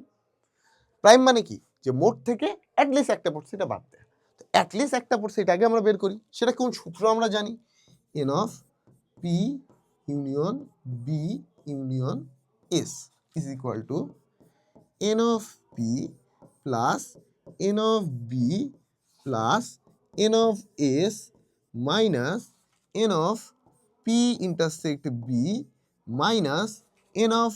প্রাইম মানে কি? যে মোট থেকে অ্যাটলিস্ট একটা পড়ছে, এটা বাদ দেয়। তো অ্যাটলিস্ট একটা পড়ছে, এটা আগে আমরা বের করি। সেটা কোন সূত্র আমরা জানি? N of P union B union S is equal to N of P plus N of B plus N of S minus N of P intersect B minus N of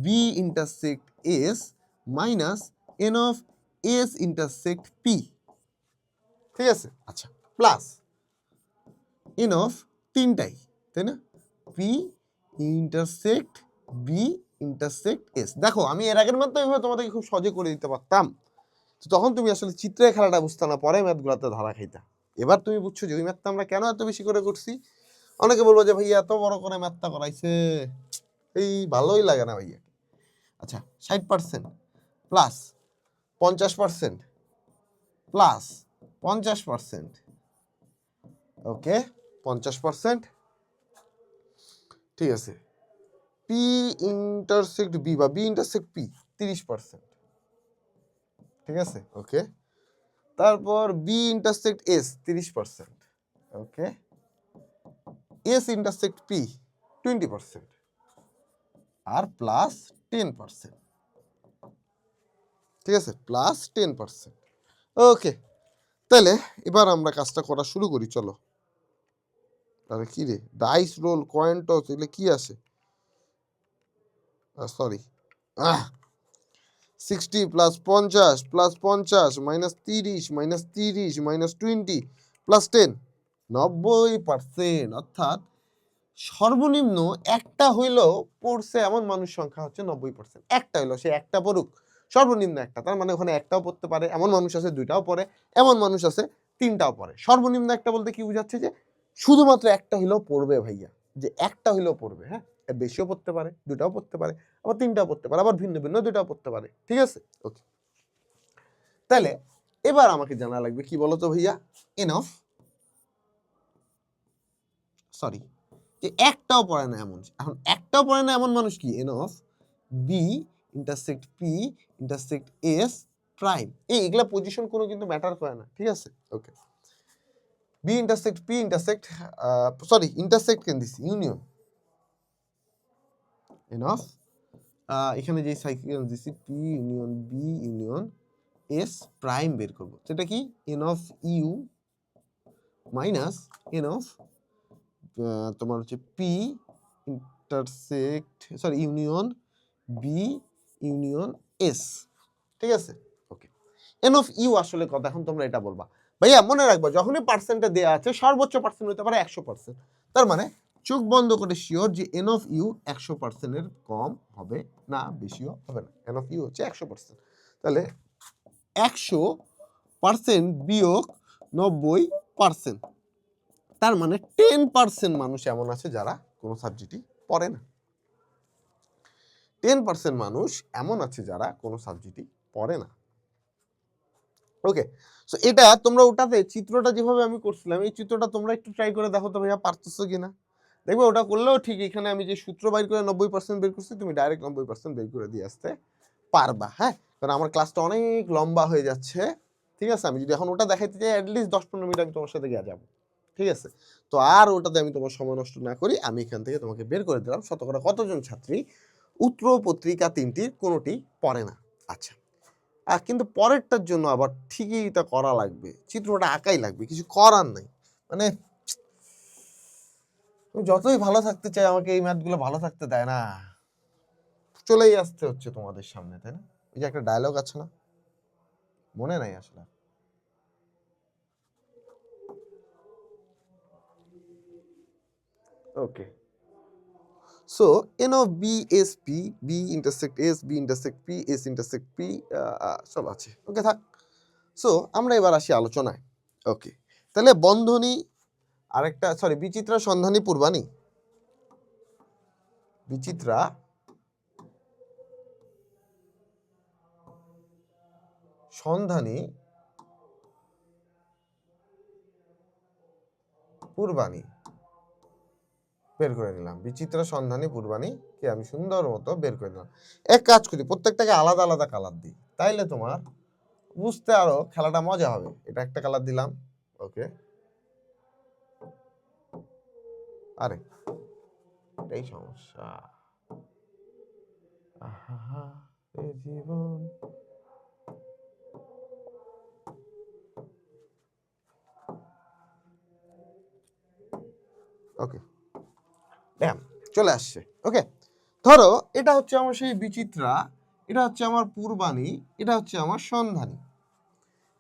B intersect S minus N of S intersect P, ঠিক আছে? আচ্ছা, প্লাস এন অফ তিনটাই, তাই না? P intersect B intersect S. দেখো আমি এর আগের মতো এইভাবে তোমাদেরকে খুব সহজে করে দিতে পারতাম, তো তখন তুমি আসলে চিত্রের খেলাটা বুঝতে না, পরে ম্যাথগুলোতে ধরা খাইতা। এবার তুমি বুঝছো যে ওই ম্যাথটা আমরা কেন এত বেশি করে করছি। অনেকে বলবো যে ভাইয়া এত বড় করে ম্যাথটা করাইছে, এই ভালোই লাগে না ভাইয়া। আচ্ছা, 60% প্লাস 50% প্লাস 50%, ওকে 50%, ঠিক আছে। পি ইন্টারসেক্ট বি বা বি ইন্টারসেক্ট পি 30%, ঠিক আছে, ওকে। তারপর বি ইন্টারসেক্ট এস 30%, ওকে। এস ইন্টারসেক্ট পি 20% আর প্লাস 10%, ঠিক আছে, প্লাস 10%, ওকে। তাহলে এবার আমরা কাজটা করা শুরু করি, চলো। তাহলে কি রে, ডাইস রোল, কয়েন টস, এগুলো কি আসে? Sorry, 60 plus 50 plus 50 minus 30 minus 30 minus 20 plus 10, 90%। অর্থাৎ সর্বনিম্ন একটা হইলেও পড়ছে এমন মানুষ সংখ্যা হচ্ছে 90%। একটা হইলো, সে একটা পড়ুক, সর্বনিম্ন একটা, তার মানে ওখানে একটাও পড়তে পারে এমন মানুষ আছে, দুইটাও পড়ে এমন মানুষ আছে, তিনটাও পড়ে। সর্বনিম্ন একটা বলতে কি বোঝাচ্ছে? যে শুধুমাত্র একটা হইলেও পড়বে ভাইয়া, যে একটা হইলেও পড়বে, হ্যাঁ, এর বেশিও পড়তে পারে, দুটাও পড়তে পারে, আবার তিনটাও পড়তে পারে, আবার ভিন্ন ভিন্ন দুটাও পড়তে পারে, ঠিক আছে, ওকে। তাহলে এবার আমাকে জানা লাগবে কি বলতো ভাইয়া? এনফ, সরি, যে একটাও পড়ে না এমন, এখন একটাও পড়ে না এমন মানুষ কি? N of B intersect P intersect S prime. এগুলা পজিশন কোনো কিন্তু ম্যাটার করে না, ঠিক আছে, okay. B intersect P intersect, sorry intersect কেন দিছি? ইউনিয়ন। এন অফ, এখানে যে সাইকেল দিছি P union B union S prime বের করবো, সেটা কি? N of U minus N of তোমার হচ্ছে P intersect, sorry union B union S, ঠিক আছে, ওকে। এন অফ ইউ আসলে কত? এখন তোমরা এটা বলবা ভাইয়া, মনে রাখবা যখনই পার্সেন্টে দেওয়া আছে সর্বোচ্চ পার্সেন্ট হতে পারে 100%, তার মানে চোখ বন্ধ করে শিওর যে এন অফ ইউ 100%-এর কম হবে না, বেশিও হবে না। এন অফ ইউ হচ্ছে 100%, তাহলে 100% বিয়োগ 90%, তার মানে 10% মানুষ এমন আছে যারা কোনো সাবজেক্টই পড়ে না। 10% মানুষ এমন আছে যারা কোনো সাবজেক্টই পড়ে না, ওকে। সো এটা তোমরা ওটাতে চিত্রটা যেভাবে আমি করছিলাম, এই চিত্রটা তোমরা একটু ট্রাই করে দেখো তো ভাইয়া, পারতেছো কিনা। দেখবে ওটা করলেও ঠিক এখানে আমি যে সূত্র বাইর করে 90% বের করছি, তুমি ডাইরেক্ট 90% বের করে দিয়ে আসতে পারবা, হ্যাঁ। কারণ আমার ক্লাসটা অনেক লম্বা হয়ে যাচ্ছে, ঠিক আছে। আমি যদি এখন ওটা দেখাইতে চাই অ্যাটলিস্ট 10-15 মিনিট আমি তোমার সাথে গিয়ে যাবো, ঠিক আছে। তো আর ওটাতে আমি তোমার সময় নষ্ট না করি, আমি এখান থেকে তোমাকে বের করে দিলাম শতকরা কতজন ছাত্রী উত্তর পত্রিকা তিনটির কোনোটি পড়ে না। আচ্ছা, কিন্তু পরেরটার জন্য আবার ঠিকই এটা করা লাগবে, চিত্রটা আঁকাই লাগবে, কিছু করার নাই। মানে যতই ভালো থাকতে চাই, আমাকে এই ম্যাথগুলো ভালো থাকতে দেয় না। চলেই আসতে হচ্ছে তোমাদের সামনে, তাই না? এই যে একটা ডায়লগ আছে না, মনে নাই আসলে। ওকে, so n of b is p, b intersect s, b intersect p, s intersect p, সব আছে। ওকে থাক। সো আমরা এবার আসি আলোচনায়। ওকে, তাহলে বন্ধনী আরেকটা, সরি, বিচিত্রা সন্ধানী পূর্বানী, বিচিত্রা সন্ধানী পূর্বানী বের করে নিলাম। বিচিত্রা সন্ধানী পূর্বানী কে আমি সুন্দর মতো বের করে নিলাম। এক কাজ করি, প্রত্যেকটাকে আলাদা আলাদা কালার দিই, তাইলে তোমার বুঝতে আরো খেলাটা মজা হবে। এটা একটা কালার দিলাম। ওকে, আরে এটাই সমস্যা। আহা এ জীবন। ওকে, ড্যাম, চলে আসছে। ওকে, ধরো এটা হচ্ছে আমার সেই বিচিত্রা, এটা হচ্ছে আমার পূর্বানী, এটা হচ্ছে আমার সন্ধানী।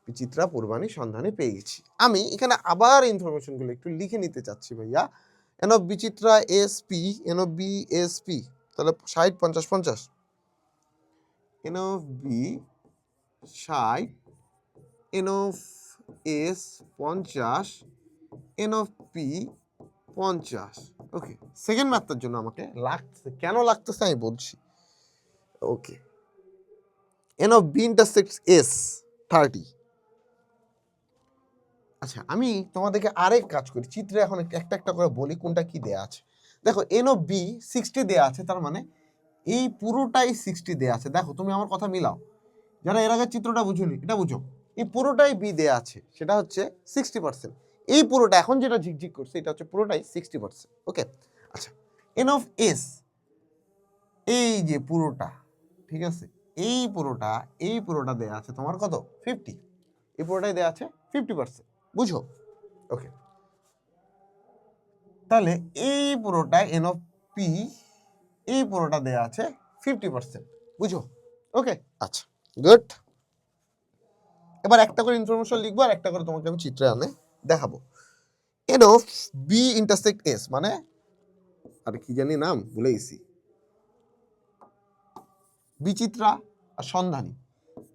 বিচিত্রা, পূর্বানী, সন্ধানী পেয়ে গেছি। আমি এখানে আবার ইনফরমেশনগুলো একটু লিখে নিতে চাচ্ছি ভাইয়া। এন অফ বিচিত্রা S P, n of B S P, তাহলে 60 50 50, n of B 60, n of S 50, n of P 50। Okay, second ম্যাথটার জন্য আমাকে লাগছে, কেন লাগতেছে আমি বলছি। Okay, n of B intersects S 30। আচ্ছা, আমি তোমাদেরকে আরেক কাজ করি, চিত্রে এখন একটা একটা করে বলি কোনটা কি দেয়া আছে। দেখো এন অফ বি 60 দেয়া আছে, তার মানে এই পুরোটাই 60 দেয়া আছে। দেখো তুমি আমার কথা মিলাও, যারা এর আগে চিত্রটা বুঝুনি এটা বুঝো। এই পুরোটাই বি দেয়া আছে, সেটা হচ্ছে 60%। এই পুরোটা এখন যেটা ঝিকঝিক করছে এটা হচ্ছে পুরোটাই 60%। ওকে, আচ্ছা, এন অফ এস, এই যে পুরোটা, ঠিক আছে, এই পুরোটা দেয়া আছে তোমার কত 50, এই পুরোটাই দেয়া আছে 50%, বুঝো। ওকে, তাহলে এই পুরোটা এন অফ পি, এই পুরোটা দেয়া আছে 50%, বুঝো। ওকে, আচ্ছা, গুড। এবার একটা করে ইনফরমেশন লিখবো আর একটা করে তোমাকে আমি চিত্রে আনে দেখাবো। N of B intersect S মানে, আর কি জানি নাম ভুলে গেছি, বিচিত্রা আর Sandhani.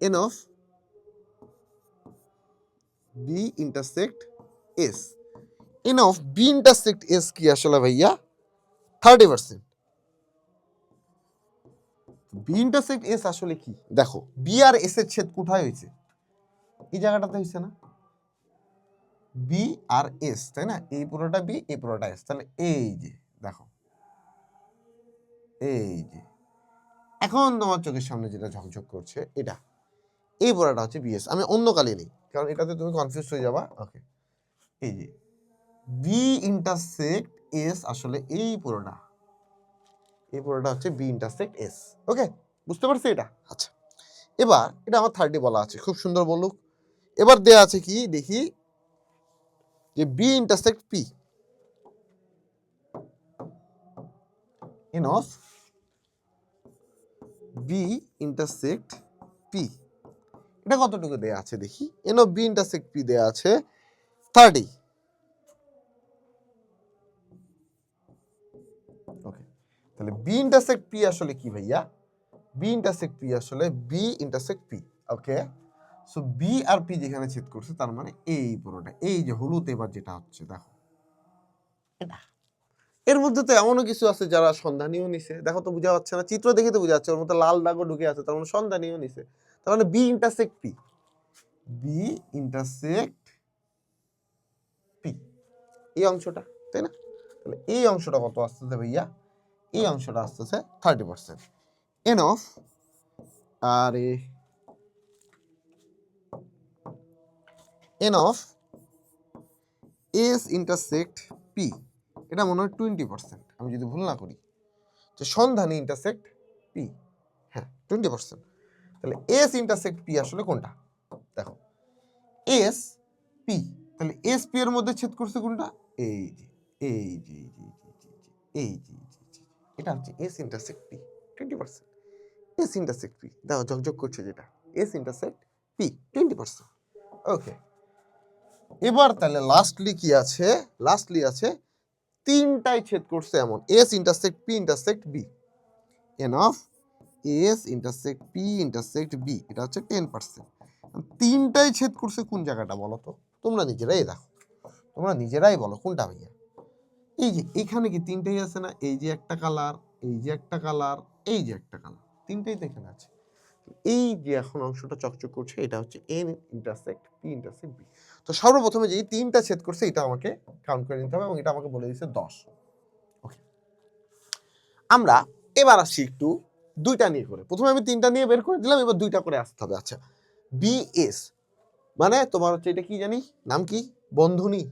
N of B intersect S, n of B intersect S কি আসলে ভাইয়া 30%। বি ইন্টারসেক্ট এস আসলে কি, দেখো বি আর এস এর ছেদ কোথায় হয়েছে, এই জায়গাটাতে হয়েছে না, বি আর এস, তাই না? এই পুরোটা বি, এই পুরোটা এস, তাহলে এই যে দেখো, এই যে এখন তোমার চোখের সামনে যেটা ঝকঝক করছে এটা, এই পুরোটা হচ্ছে বিএস। আমি অন্য কালি নেই, কারণ এটাতে তুমি কনফিউজ হয়ে যাবা। ওকে, এই যে বি ইন্টারসেক্ট এস আসলে এই পুরোটা হচ্ছে বি ইন্টারসেক্ট এস। ওকে, বুঝতে পারছি এটা? আচ্ছা, এবার এটা আমার 30 বলা আছে, খুব সুন্দর বলুক। এবার দেয়া আছে কি দেখি, যে B intersect P, n of B intersect P, এটা কতটুকু দেয়া আছে দেখি। N of B intersect P দেয়া আছে 30। ওকে, তাহলে বি ইন্টারসেক্ট পি আসলে কি ভাইয়া, বি ইন্টারসেক্ট পি আসলে বি ইন্টারসেক্ট পি। ওকে, সো বি আর পি যেখানে ছেদ করছে তার মানে এই পুরোটা, এই যে হলুদ এবার যেটা হচ্ছে দেখো এটা। এর মধ্যে তো এমনও কিছু আছে যারা সন্ধানীও নিছে, দেখো তো বোঝা যাচ্ছে না, চিত্র দেখে তো বোঝা যাচ্ছে ওর মধ্যে লাল দাগও ঢুকে আছে, তার মানে সন্ধানীও নিছে। তার মানে B intersect P, B intersect P, এই অংশটা, তাই না? তাহলে এই অংশটা কত আসতেছে ভাইয়া, এই অংশটা আসতেছে 30%। এন অফ, আরে N of S intersect P, এটা মনে হয় 20%, আমি যদি ভুল না করি, যে সন্ধানী ইন্টারসেক্ট পি, হ্যাঁ 20%। তাহলে এস ইন্টারসেক্ট পি আসলে কোনটা, দেখো এস পি, তাহলে এস পি এর মধ্যে ছেদ করছে কোনটা, এই যে এই যে এই যে এই যে এটা হচ্ছে S intersect P 20%। S intersect P, দেখো ঝকঝক করছে যেটা, এস ইন্টারসেক্ট পি 20%। ওকে, এবার তাহলে লাস্টলি কি আছে, লাস্টলি আছে তিনটাই ছেদ করছে এমন, S intersect P intersect B, n of S intersect P intersect B, এটা হচ্ছে 10%। তিনটাই ছেদ করছে কোন জায়গাটা বলো তো, তোমরা নিজেরাই দেখো, তোমরা নিজেরাই বলো কোনটা ভাইয়া। এই যে এখানে কি তিনটেই আছে না, এই যে একটা কালার, এই যে একটা কালার, এই যে একটা কালার, তিনটেই তো এখানে আছে। এই যে এখন অংশটা চকচক করছে এটা হচ্ছে n intersect P intersect B. তো সর্বপ্রথমে যে তিনটা ছেদ করছে এটা আমাকে কাউন্ট করে নিতে হবে এবং এটা আমাকে বলে দিচ্ছে 10। ওকে, আমরা এবার আসি একটু দুইটা নিয়ে করে, প্রথমে আমি তিনটা নিয়ে বের করে দিলাম, এবার দুইটা করে আসতে হবে। আচ্ছা, বিএস মানে তোমার হচ্ছে এটা কি জানি নাম কি, বন্ধনী,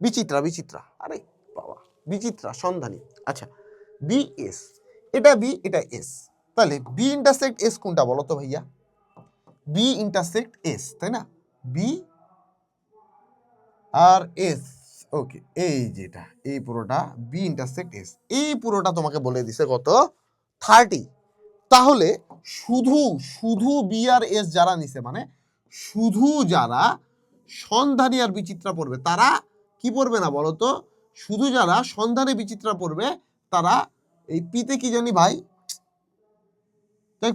বিচিত্রা, বিচিত্রা, আরে বাবা বিচিত্রা সন্ধানী। আচ্ছা, বিএস, এটা বি এটা এস, তাহলে বি ইন্টারসেক্ট এস কোনটা বলো তো ভাইয়া, বি ইন্টারসেক্ট এস, তাই না, বি আর এস। ওকে, এই যেটা এই পুরোটা বি ইন্টারসেক্ট এস, এই পুরোটা তোমাকে বলে দিছে কত, 30। তাহলে শুধু শুধু বি আর এস যারা নিছে, মানে শুধু যারা সন্ধানী আর বিচিত্রা পড়বে তারা কি পড়বে না বলো তো, শুধু যারা সন্ধানী বিচিত্রা পড়বে তারা এই পিতে কি জানি ভাই,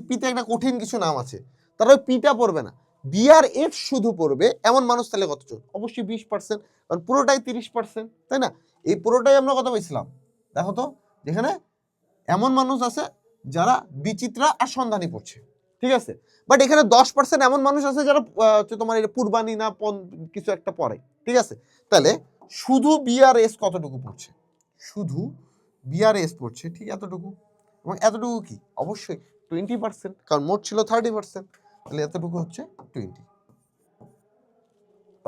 পিতে একটা কঠিন কিছু নাম আছে, তারা ওই পিটা পড়বে না, বি আর এফ শুধু পড়বে এমন মানুষ তাহলে কতজন, অবশ্যই 20%, কারণ পুরোটাই 30%, তাই না। এই পুরোটাই আমরা কত পেয়েছিলাম দেখো তো, যেখানে এমন মানুষ আছে যারা বিচিত্রা আর সন্ধানী পড়ছে, ঠিক আছে, বাট এখানে 10% এমন মানুষ আছে যারা হচ্ছে তোমার এটা পূর্বানী না কিছু একটা পড়ে, ঠিক আছে। তাহলে শুধু বিআরএস কতটুকু পড়ছে, শুধু বিআরএস পড়ছে ঠিক এতটুকু, এবং এতটুকু কি অবশ্যই 20%, কারণ মোট ছিল 30%, তাহলে এতটুকু হচ্ছে 20।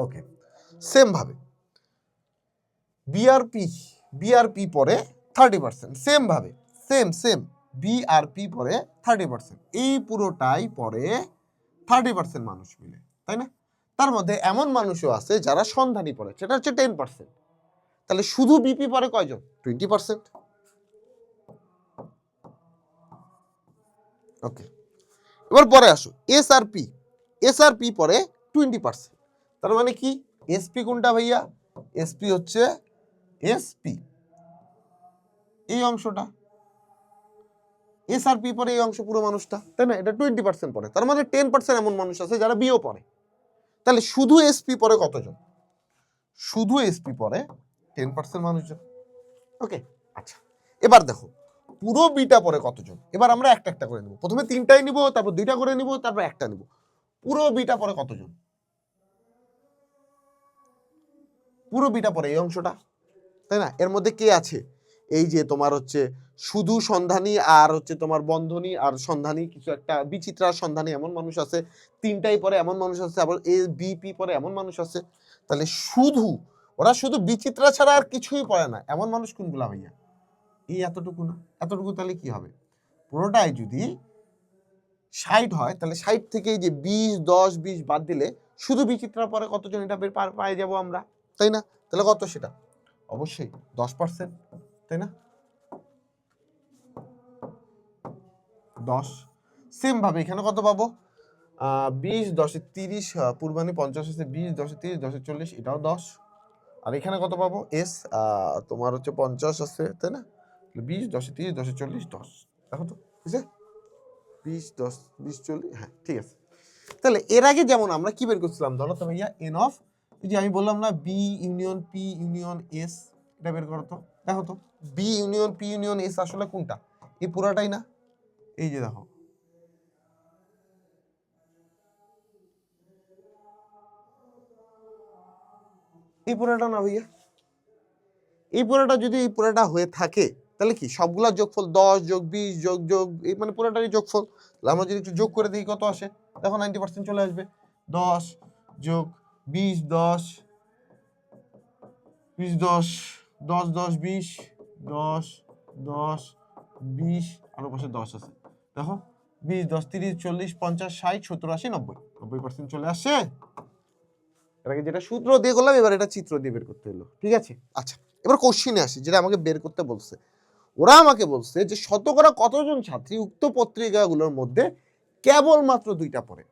ওকে, সেম ভাবে বিআরপি পরে 30%, সেম ভাবে সেম বিআরপি পরে 30%, এই পুরোটাই পরে 30% মানুষ মিলে, তাই না। তার মধ্যে এমন মানুষও আছে যারা সন্ধানী পড়ে, সেটা হচ্ছে 10%, তাহলে শুধু বিপি পরে কয়জন, 20%। ওকে, এবার পরে আসো এসআরপি পরে 20%, তার মানে কি, এসপি কোনটা ভাইয়া, এসপি হচ্ছে এসপি এই অংশটা, এসআরপি পরে এই অংশ পুরো মানুষটা, তাই না, এটা 20% পড়ে, তার মানে 10% এমন মানুষ আছে যারা বিও পড়ে। তাহলে শুধু এসপি পরে কতজন, শুধু এসপি পরে 10% মানুষজন। ওকে, আচ্ছা, এবার দেখো পুরো বিটা পরে কতজন, এবার আমরা একটা একটা করে নিব, প্রথমে তিনটাই নিব, তারপর দুইটা করে নিব, তারপর একটা নিব। পুরো বিটা পরে কতজন, পুরো বিটা পরে এই অংশটা, তাই না, এর মধ্যে কে আছে, এই যে তোমার হচ্ছে শুধু সন্ধানী আর হচ্ছে তোমার বন্ধনী আর সন্ধানী, কিছু একটা বিচিত্রা সন্ধানী এমন মানুষ আছে, তিনটাই পরে এমন মানুষ আছে, আবার এ বিপি পরে এমন মানুষ আছে। তাহলে শুধু ওরা শুধু বিচিত্রা ছাড়া আর কিছুই পড়ে না এমন মানুষ কোনগুলা ভাইয়া, এই এতটুকু না, এতটুকু, তাহলে কি হবে, পুরোটাই যদি 60 হয় তাহলে 60 থেকে এই যে 20 10 20 বাদ দিলে শুধু বিচিত্রা পরে কতজন, এটা বের পায়ে যাবো আমরা, তাই না। তাহলে কত সেটা, অবশ্যই 10%, তাই না, 10। সেম ভাবে এখানে কত পাবো, 20 10 30, পূর্বানি 50 আছে, 20 10 30 10 40, এটাও 10। আর এখানে কত পাবো, এস তোমার হচ্ছে 50 আছে, তাই না, 20 10 30 10 40 10, দেখো তো ঠিক আছে, 20 10 20 40, হ্যাঁ ঠিক আছে। তাহলে এর আগে যেমন আমরা কি বের করছিলাম ধরো তো ভাইয়া, এন অফ, এই যে আমি বললাম না B union P union S, এটা বের করো তো, দেখো তো B union P union S আসলে কোনটা, এই পুরাটাই না, এই যে দেখো এই পুরাটা না ভাইয়া, এই পুরাটা যদি এই পুরাটা হয়ে থাকে তাহলে কি সবগুলা যোগফল 10 যোগ 20 যোগ যোগ এই মানে পুরাটারই যোগফল, আমরা যদি একটু যোগ করে দিই কত আসে, দেখো 90% চলে আসবে, 10 যোগ 20 10 20 10 10 10 20 10 10 20, আরো পাশে 10 আছে, দেখো 20 10 30 40 50 60 70 80 90% চলে আসছে। এটাকে যেটা সূত্র দিয়ে করলাম এবার এটা চিত্র দিয়ে বের করতে হলো, ঠিক আছে। আচ্ছা, এবার কোশ্চিনে আসি, যেটা আমাকে বের করতে বলছে, ওরা আমাকে বলছে যে শতকরা কতজন ছাত্রী উক্ত পত্রিকাগুলোর মধ্যে কেবলমাত্র 2টা পড়ে।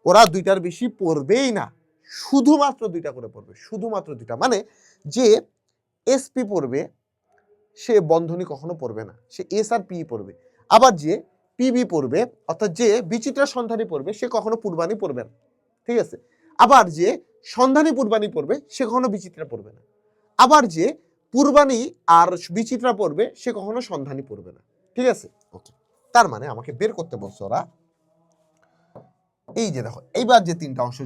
ওরা 2টার বেশি পড়বেই না, শুধুমাত্র 2টা করে পড়বে, শুধুমাত্র 2টা। মানে যে এসপি পড়বে সে বন্ধনী কখনো পড়বে না, সে এস আর পি পড়বে। আবার যে পিবি পড়বে অর্থাৎ যে বিচিত্রা সন্ধানী পড়বে সে কখনো পূর্বাণী পড়বে না, ঠিক আছে। আবার যে সন্ধানী পূর্বাণী পড়বে সে কখনো বিচিত্রা পড়বে না। আবার যে পূর্বাণী আর বিচিত্রা পড়বে সে কখনো সন্ধানী পড়বে না, ঠিক আছে। ওকে, তার মানে আমাকে বের করতে বলছে ওরা এই যে দেখো এইবার যে 3টা অংশ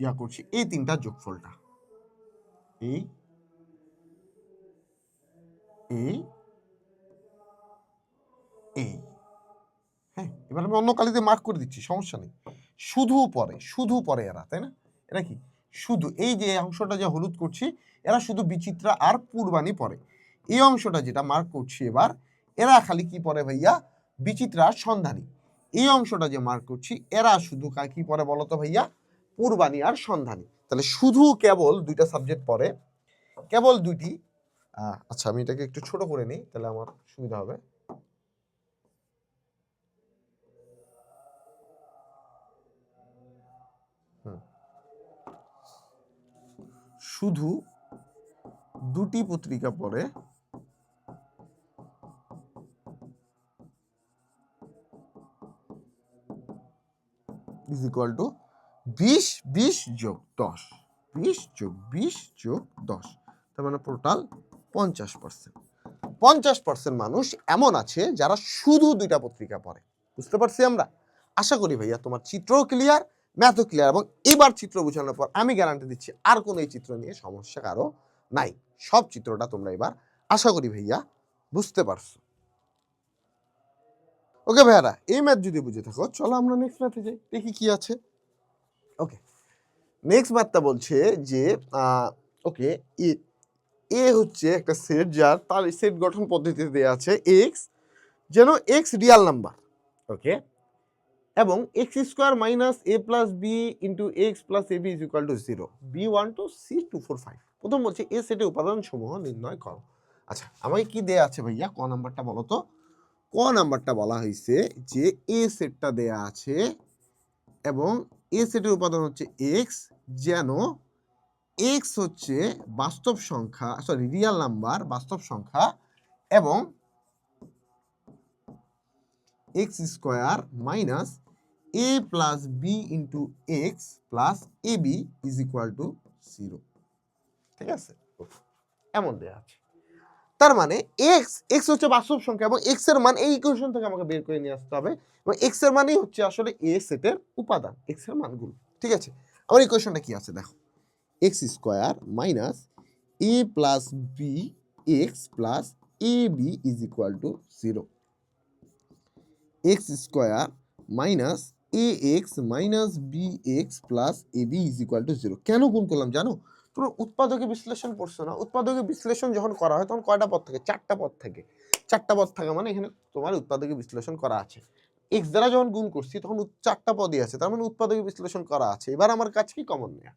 ইয়া করছি, এই 3টা যোগফলটা এই এই এই, হ্যাঁ, এবার আমি অন্য কালিতে মার্ক করে দিচ্ছি, সমস্যা নেই। শুধু পরে এরা, তাই না? এরা কি শুধু এই যে অংশটা যে হলুদ করছি এরা শুধু বিচিত্রা আর পূর্বাণী পড়ে। এই অংশটা যেটা মার্ক করছি এবার এরা খালি কি পড়ে ভাইয়া? বিচিত্রা সন্ধানী। এই অংশটা যে মার্ক করছি এরা শুধু কি পড়ে বলতো ভাইয়া? পূর্বাণী আর সন্ধানী। তাহলে শুধু কেবল 2টা সাবজেক্ট পড়ে, কেবল 2টি। আচ্ছা আমি এটাকে একটু ছোট করে নিই তাহলে আমার সুবিধা হবে। শুধু 2টি পত্রিকা পড়ে ইজ ইকুয়াল টু 20 যোগ 10, 20 যোগ 20 যোগ 10, তার মানে টোটাল 50%। 50% মানুষ এমন আছে যারা শুধু 2টা পত্রিকা পড়ে। বুঝতে পারছি আমরা? আশা করি ভাইয়া তোমার চিত্রও ক্লিয়ার, ম্যাথও ক্লিয়ার, এবং এবার চিত্র বোঝানোর পর আমি গ্যারান্টি দিচ্ছি আর কোনো এই চিত্র নিয়ে সমস্যা কারো নাই। সব চিত্রটা তোমরা এবার আশা করি ভাইয়া বুঝতে পারছো। ওকে ভাইয়ারা, এই ম্যাথ যদি বুঝে থাকো চলো আমরা নেক্সট ম্যাথে যাই, দেখি কি আছে। ওকে, নেক্সট ম্যাথটা বলছে যে ওকে এ হচ্ছে একটা সেট যার তার সেট গঠন পদ্ধতিতে দেওয়া আছে এক্স, যেন এক্স রিয়াল নাম্বার, ওকে, এবং x square minus a plus b into x plus a b is equal to 0, B1 to C245। প্রথম বলছে এ সেটের উপাদান সমূহ নির্ণয় করো। আচ্ছা আমাকে কি দেয়া আছে ভাইয়া? ক নাম্বারটা বলো তো। ক নাম্বারটা বলা হয়েছে যে এ সেটটা দেয়া আছে এবং এ সেটের উপাদান হচ্ছে এক্স, যেন এক্স হচ্ছে বাস্তব সংখ্যা, সরি রিয়াল নাম্বার, বাস্তব সংখ্যা, এবং x square minus a plus b into x plus a b is equal to 0, ঠিক আছে। এমন দেয়া আছে, তার মানে এক্স এক্স হচ্ছে বাস্তব সংখ্যা এবং এক্স এর মান এই ইকুয়েশন থেকে আমাকে বের করে নিয়ে আসতে হবে, এবং এক্স এর মানই হচ্ছে আসলে এ সেটের উপাদান, এক্স এর মানগুলো, ঠিক আছে। আমার ইকুয়েশনটা কি আছে দেখো, x square minus a plus b x plus a b is equal to 0, x square minus a x minus b x plus a b is equal to 0। কেন গুণ করলাম জানো? তোমরা উৎপাদকে বিশ্লেষণ পড়ছো না? উৎপাদকে বিশ্লেষণ যখন করা হয় তখন কয়টা পদ থাকে? 4টা পদ থাকে। 4টা পদ থাকে মানে এখানে তোমার উৎপাদকে বিশ্লেষণ করা আছে। এক্স দ্বারা যখন গুণ করছি তখন 4টা পদই আছে, তার মানে উৎপাদকে বিশ্লেষণ করা আছে। এবার আমার কাছে কি কমন নেয়া?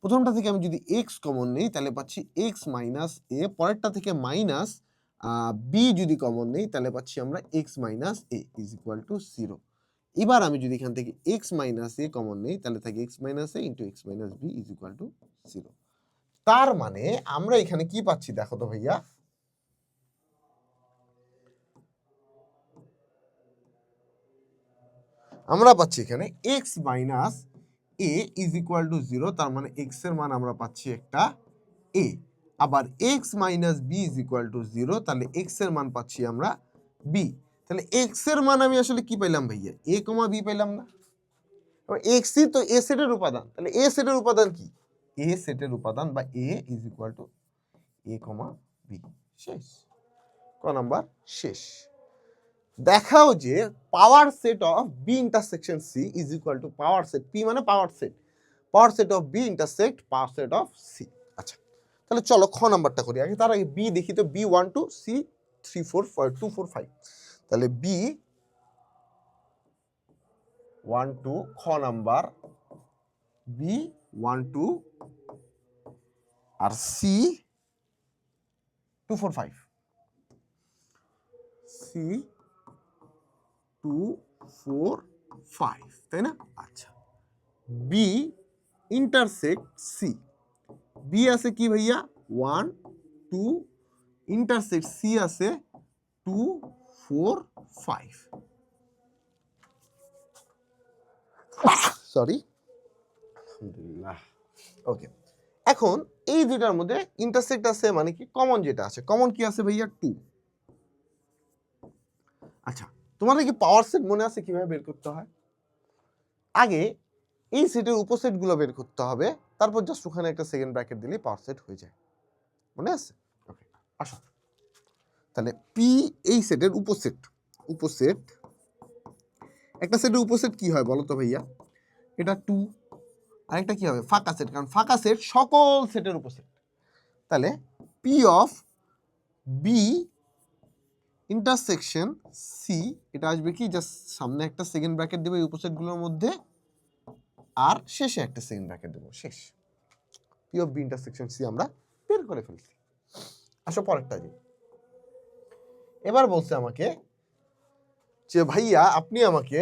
প্রথমটা থেকে আমি যদি এক্স কমন নেই তাহলে পাচ্ছি এক্স মাইনাস এ, পরেরটা থেকে মাইনাস বি যদি কমন নেই তাহলে পাচ্ছি আমরা x minus A is equal to 0। এবার আমি যদি এখান থেকে এক্স মাইনাস এ কমন নেই তাহলে থাকে x minus a into x minus b is equal to 0। তার মানে আমরা এখানে কি পাচ্ছি দেখো তো ভাইয়া, আমরা পাচ্ছি এখানে x minus A is equal to 0, তার মানে এক্স এর মান আমরা পাচ্ছি একটা এ। আবার x minus b is equal to 0, তাহলে এক্স এর মান পাচ্ছি আমরা বি। তাহলে এক্স এর মান আমি আসলে কি পাইলাম ভাইয়া? এ কমা বি পাইলাম না? এক্স ই তো এ সেটের উপাদান, তাহলে এ সেটের উপাদান কি? এ সেটের উপাদান বা A is equal to A comma B. শেষ। ক নাম্বার শেষ। দেখাও যে power set of B intersection C is equal to power set, P মানে power set of B intersect power set of C. আচ্ছা তাহলে চলো খ নাম্বারটা করি আগে, তার আগে বি দেখি তো। B1 to C245, তাহলে B1 to খ number B1 to R C245। C 2 4 5, তাই না? আচ্ছা, বি ইন্টারসেক্ট সি, বি আছে কি ভাইয়া 1 2, ইন্টারসেক্ট সি আছে 2 4 5, সরি, আলহামদুলিল্লাহ। ওকে, এখন এই দুইটার মধ্যে ইন্টারসেক্ট আছে মানে কি কমন যেটা আছে, কমন কি আছে ভাইয়া 2। আচ্ছা, তোমাদের কি পাওয়ার সেট মনে আছে কিভাবে বের করতে হয়? আগে এই সেটের উপসেটগুলো বের করতে হবে, তারপর জাস্ট ওখানে একটা সেকেন্ড ব্র্যাকেট দিলেই পাওয়ার সেট হয়ে যায়, মনে আছে? ওকে, আসো তাহলে পি এই সেটের উপসেট, উপসেট একটা সেটের উপসেট কি হয় বলো তো ভাইয়া? এটা 2, আরেকটা কি হবে ফাঁকা সেট, কারণ ফাঁকা সেট সকল সেটের উপসেট। তাহলে P of B intersection C, এটা আসবে কি জাস্ট সামনে একটা সেকেন্ড ব্র্যাকেট দেবো এই উপসেটগুলোর মধ্যে, আর শেষে একটা সেকেন্ড ব্র্যাকেট দেবো, শেষ। P of B intersection C আমরা বের করে ফেলছি। আসো পরেরটা যে, এবার বলছে আমাকে যে ভাইয়া আপনি আমাকে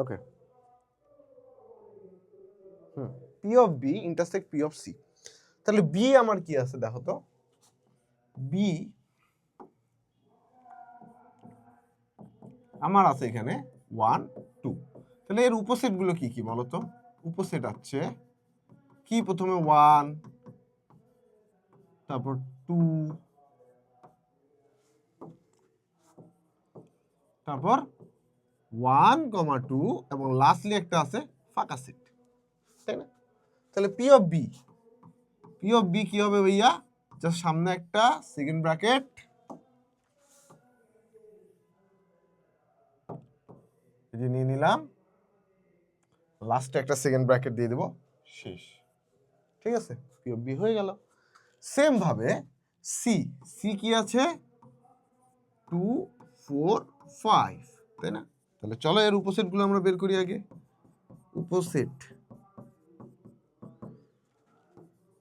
okay P of B intersect P of C, তাহলে বি আমার কি আছে দেখো তো, বি আমার আছে এখানে 1 2, তাহলে এর উপসেট গুলো কি কি বলো তো? উপসেট আছে কি, প্রথমে 1, তারপর 2, তারপর 1, 2 এবং লাস্টলি একটা আছে ফাঁকা সেট, তাই না? তাহলে P of B, P of B কি হবে ভাইয়া? জাস্ট সামনে একটা সেকেন্ড ব্র্যাকেট, এই যে নিয়ে নিলাম, লাস্টে একটা সেকেন্ড ব্র্যাকেট দিয়ে দেব, শেষ। ঠিক আছে, পি অফ বি হয়ে গেল। সেম ভাবে সি, সি কি আছে 2 4 5, তাই না? তাহলে চলো এর উপসেটগুলো আমরা বের করি আগে। উপসেট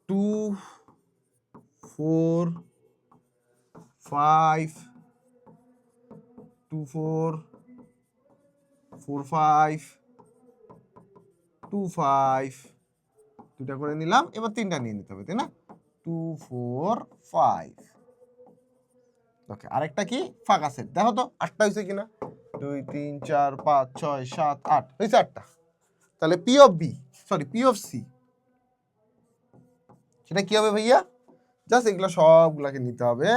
2 4 5 2 4 4 5 2 5, দুটা করে নিলাম, এবার তিনটা নিয়ে নিতে হবে, তাই না? 2 4 5, ওকে, আরেকটা কি ফাঁকা সেট, দেখো তো 8টা হয়েছে কিনা, 2 3 4 5 6 7 8 হয়েছে 8টা। তাহলে P of B, sorry P of C, সেটা কি হবে ভাইয়া? জাস্ট এগুলো সবগুলাকে নিতে হবে,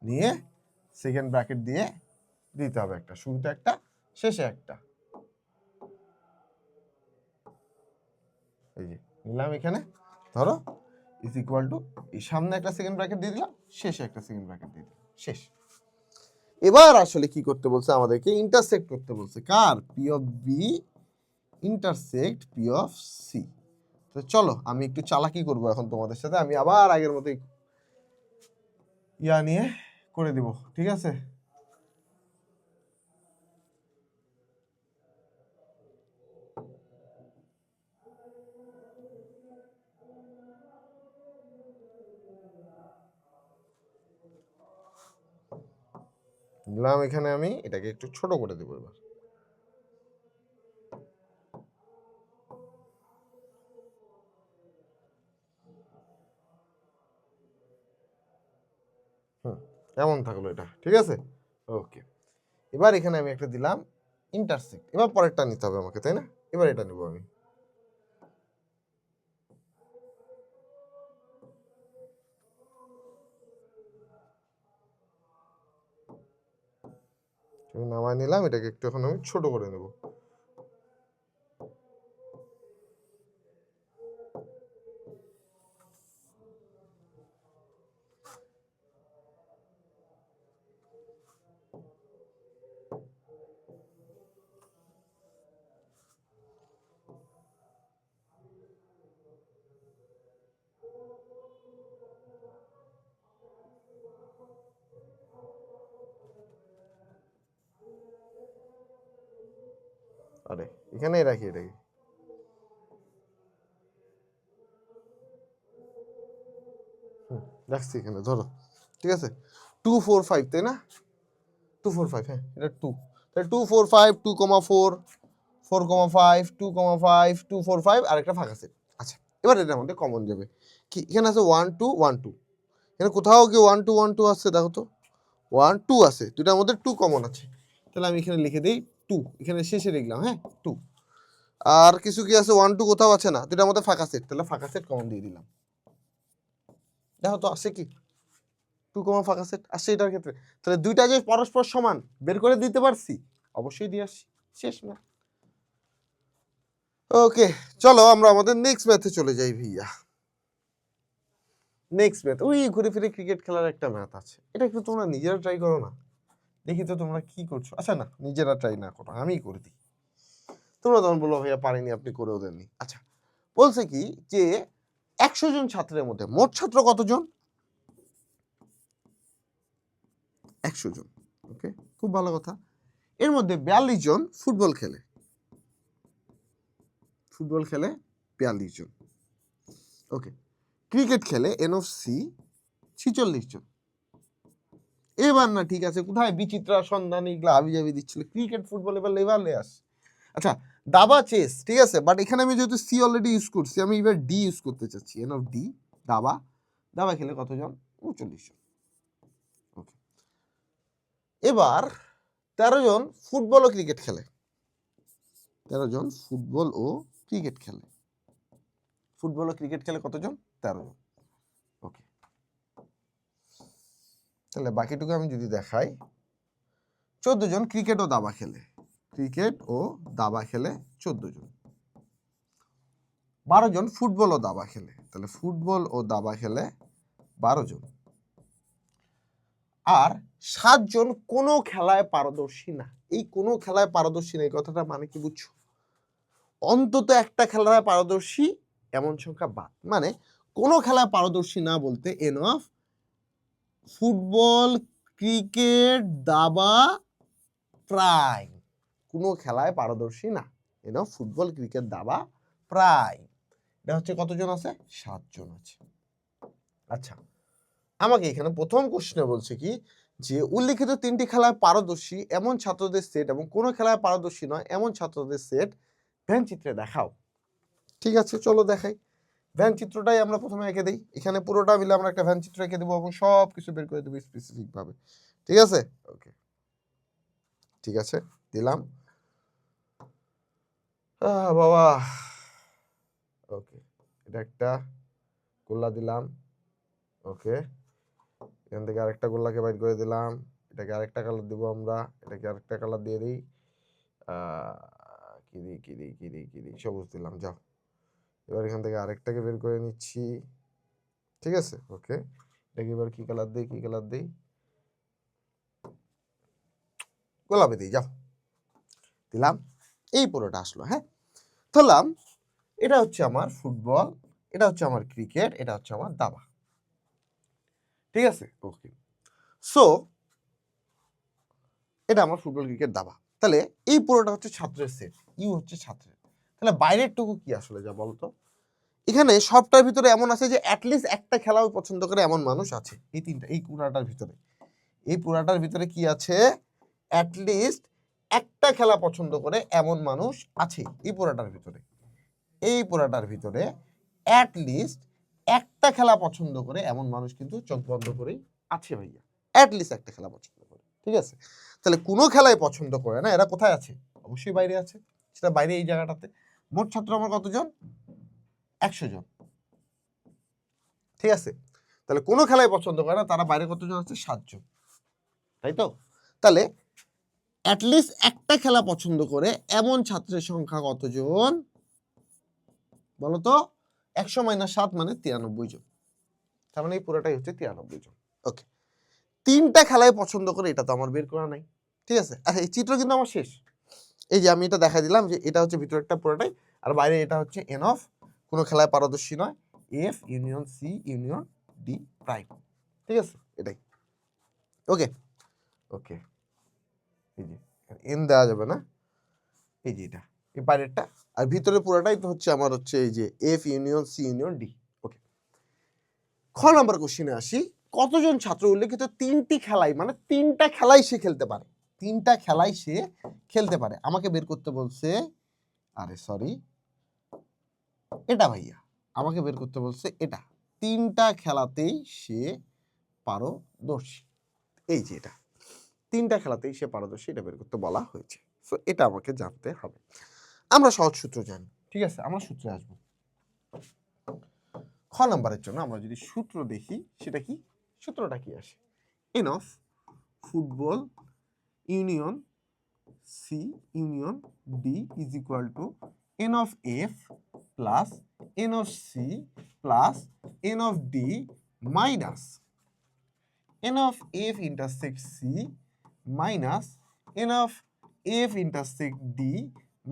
নিয়ে সেকেন্ড ব্র্যাকেট দিয়ে দিতে হবে একটা, শুরুতে একটা শেষে একটা, এই যে নিলাম এখানে, ধরো ইজ ইকুয়াল টু, এই সামনে একটা সেকেন্ড ব্র্যাকেট দিয়ে দিলাম, শেষে একটা সেকেন্ড ব্র্যাকেট দিয়ে দিলাম, শেষ। এবার আসলে কি করতে বলছে আমাদেরকে? ইন্টারসেক্ট করতে বলছে, কার? P of B intersect P of C. তো চলো আমি একটু চালাকি করবো এখন তোমাদের সাথে, আমি আবার আগের মতোই ইয়া নিয়ে করে দিব, ঠিক আছে? নিলাম এখানে, আমি এটাকে একটু ছোট করে দেবো এবার। কেমন থাকলো এটা? ঠিক আছে, ওকে। এবার এখানে আমি একটা দিলাম ইন্টারসেক্ট, এবার পরেরটা নিতে হবে আমাকে, তাই না? এবার এটা নেব আমি, নামায় নিলাম, এটাকে একটু এখন আমি ছোট করে নেব। আরে এখানেই রাখি এটাকে। রাখছি এখানে, ধরো। ঠিক আছে, 2 4 5, তাই না? 2 4 5, হ্যাঁ এটা 2, তাহলে 2 4 5, 2,4, 4,5, 2,5, 2 4 5 আর একটা ফাঁকা সেট। আচ্ছা, এবার এটার মধ্যে কমন যাবে কি? এখানে আছে 1 2 1 2, এখানে কোথাও কি 1 2 1 2 আছে? দেখো তো 1 2 আছে, দুটার মধ্যে 2 কমন আছে, তাহলে আমি এখানে লিখে দিই 2, এখানে শেষে লিখলাম, হ্যাঁ 2। আর কিছু কি আছে? 1 2 কোথাও আছে না, দুটার মধ্যে ফাঁকা সেট, তাহলে ফাঁকা সেট কমন দিয়ে দিলাম। দেখো তো আসে কি? 2, ফাঁকা সেট আসছে এটার ক্ষেত্রে। তাহলে দুইটা যে পরস্পর সমান বের করে দিতে পারছি, অবশ্যই দিয়ে আসছি, শেষ না? ওকে, চলো আমরা আমাদের নেক্সট ম্যাথে চলে যাই ভাইয়া। নেক্সট ম্যাথ, ওই ঘুরে ফিরে ক্রিকেট খেলার একটা ম্যাথ আছে, এটা একটু তোমরা নিজেরা ট্রাই করো না, দেখি তো তোমরা কি করছো। আচ্ছা না, নিজেরা ট্রাই না করো, আমিই করে দিই। তোমরা তখন বলো ভাইয়া পারিনি, আপনি করেও দেননি। আচ্ছা, বলছে কি যে 100 জন ছাত্রের মধ্যে মোট ছাত্র কতজন? 100 জন। ওকে, খুব ভালো কথা। এর মধ্যে 42 জন ফুটবল খেলে, 42 জন। ওকে, ক্রিকেট খেলে এন অফ সি 46 জন। এবার না ঠিক আছে, কোথায় বিচিত্রা সন্ধান এগুলা হাবিজাবি দিচ্ছিল, ক্রিকেট ফুটবল এবার লেভালে আস। আচ্ছা, দাবা চেস ঠিক আছে, বাট এখানে আমি যেহেতু সি অলরেডি ইউজ করছি, আমি এবার ডি ইউজ করতে চাচ্ছি, এন অফ ডি। দাবা খেলে কতজন? 39 জন। ওকে, এবার 13 জন ফুটবল ও ক্রিকেট খেলে, 13 জন ফুটবল ও ক্রিকেট খেলে। ফুটবল ও ক্রিকেট খেলে কতজন? 13 জন। ওকে, তাহলে বাকিটুকু আমি যদি দেখাই, 14 জন ক্রিকেট ও দাবা খেলে, 14 জন। 12 জন ফুটবল ও দাবা খেলে, তাহলে ফুটবল ও দাবা খেলে 12 জন। আর 7 জন কোনো খেলায় পারদর্শী না। এই কোনো খেলায় পারদর্শী না, এই কথাটা মানে কি বুঝছো? অন্তত একটা খেলায় পারদর্শী এমন সংখ্যা বাদ, মানে কোনো খেলায় পারদর্শী না বলতে এন অফ ফুটবল, ক্রিকেট, দাবা প্রায় কোনো খেলায় পারদর্শী না। এন অফ ফুটবল, ক্রিকেট, দাবা প্রায়, এটা হচ্ছে কতজন আছে? 7 জন আছে। আচ্ছা, আমাকে এখানে প্রথম কোশ্চেনে বলছে কি যে উল্লিখিত 3টি খেলায় পারদর্শী এমন ছাত্রদের সেট এবং কোনো খেলায় পারদর্শী নয় এমন ছাত্রদের সেট ভ্যান চিত্রে দেখাও। ঠিক আছে, চলো দেখাই। ভ্যান চিত্রটাই আমরা প্রথমে এঁকে দিই, এখানে পুরোটা মিলে আমরা একটা ভ্যান চিত্র এঁকে দেবো এবং সব কিছু বের করে দেবো স্পেসিফিক ভাবে। ঠিক আছে, ওকে, ঠিক আছে, দিলাম। বাবা, ওকে, এটা একটা গোল্লা দিলাম। ওকে, এখান থেকে আরেকটা গোল্লাকে বাইর করে দিলাম, এটাকে আরেকটা কালার দিব আমরা, এটাকে আরেকটা কালার দিয়ে দিই, কি দিই, সবুজ দিলাম। যাও, এবার এখান থেকে আরেকটাকে বের করে নিচ্ছি। ঠিক আছে, ওকে, এটাকে এবার কি কালার দিই, গোলাপি দিই। যাও, দিলাম, এই পুরোটা আসলো। হ্যাঁ, ধরলাম এটা হচ্ছে আমার ফুটবল, এটা হচ্ছে আমার ক্রিকেট, এটা হচ্ছে আমার দাবা। ঠিক আছে, ওকে, সো এটা আমার ফুটবল, ক্রিকেট, দাবা। তাহলে এই পুরোটা হচ্ছে ছাত্রের সেট, ইউ হচ্ছে ছাত্রের। তাহলে বাইরের টুকু কি আসলে যা বলতো? এখানে সবটার ভিতরে এমন আছে যে অ্যাটলিস্ট একটা খেলাও পছন্দ করে এমন মানুষ আছে, এই তিনটা, এই পুরাটার ভিতরে কি আছে? অ্যাটলিস্ট একটা খেলা পছন্দ করে এমন মানুষ আছে এই পুরাটার ভিতরে অ্যাটলিস্ট একটা খেলা পছন্দ করে এমন মানুষ কিন্তু চোখ বন্ধ করেই আছে ভাইয়া, অ্যাটলিস্ট একটা খেলা পছন্দ করে। ঠিক আছে, তাহলে কোনো খেলাই পছন্দ করে না, এরা কোথায় আছে? অবশ্যই বাইরে আছে, সেটা বাইরে এই জায়গাটাতে। মোট ছাত্র আমার কতজন? 100 জন। ঠিক আছে, তাহলে কোনো খেলাই পছন্দ করে না, তারা বাইরে কতজন আছে? 7 জন, তাই তো? তাহলে অ্যাটলিস্ট একটা খেলা পছন্দ করে এমন ছাত্রের সংখ্যা কতজন বলতো? 100 - 7 মানে 93 জন। তার মানে এই পুরোটাই হচ্ছে 93 জন। ওকে, 3টা খেলায় পছন্দ করে, এটা তো আমার বের করা নাই। ঠিক আছে, আচ্ছা, এই চিত্র কিন্তু আমার শেষ। এই যে আমি এটা দেখাই দিলাম যে এটা হচ্ছে ভিতরেরটা পুরোটাই, আর বাইরে এটা হচ্ছে এন অফ কোনো খেলায় পারদর্শী নয়, F union C union D prime. ঠিক আছে, এটাই। ওকে, ওকে, এই যে এন দেওয়া যাবে না, এই যে এটা এই বাইরেরটা, আর ভিতরে পুরোটাই তো হচ্ছে আমার হচ্ছে এই যে F union C union D. Okay, খ নাম্বার কোশ্চেনে আসি। কতজন ছাত্র উল্লেখিত তিনটি খেলায়, মানে তিনটা খেলাই সে খেলতে পারে, তিনটা খেলাই সে খেলতে পারে, আমাকে বের করতে বলছে। আরে সরি, এটা ভাইয়া আমাকে বের করতে বলছে এটা, তিনটা খেলাতেই সে পারদর্শী। এই যে এটা, তিনটা খেলাতেই সে পারদর্শী, এটা বের করতে বলা হয়েছে। সো এটা আমাকে জানতে হবে। আমরা সহজ সূত্র জানি, ঠিক আছে, আমরা সূত্রে আসবো। খ নাম্বারের জন্য আমরা যদি সূত্র দেখি, সেটা কি, সূত্রটা কি আসে, n of football union C union D is equal to N of F plus N of C plus N of D minus n of f intersect c minus n of f intersect d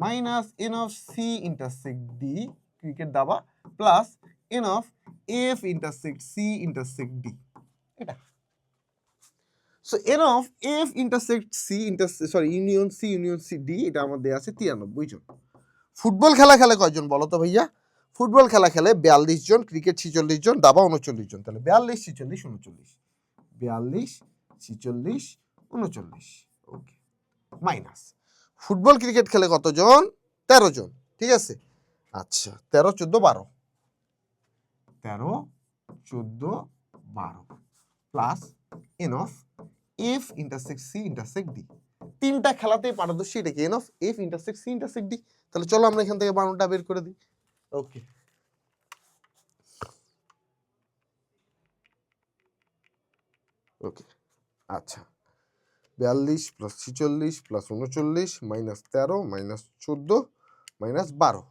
minus n of c intersect d cricket দাবা plus n of f intersect c intersect d, এটা। So n of f intersect c union c union c d, এটা আমাদের আছে 93 জন। ফুটবল খেলা খেলে কয়জন বলো তো ভাইয়া? ফুটবল খেলা খেলে 42 জন, ক্রিকেট 46 জন, দাবা 39 জন। তাহলে 42 46 39, 42 46 39, ওকে, মাইনাস ফুটবল ক্রিকেট খেলে কতজন? 13 জন, ঠিক আছে। আচ্ছা 13 14 12, 13 14 12 plus N of F intersect C intersect D, তিনটা খেলাতেই পারদর্শী, এটা কি n of F intersect C intersect D. তাহলে চলো আমরা এখান থেকে বানানটা বের করে দিই। ওকে, ওকে, আচ্ছা 42 plus 46 plus 39 minus 13 minus 14 minus 12,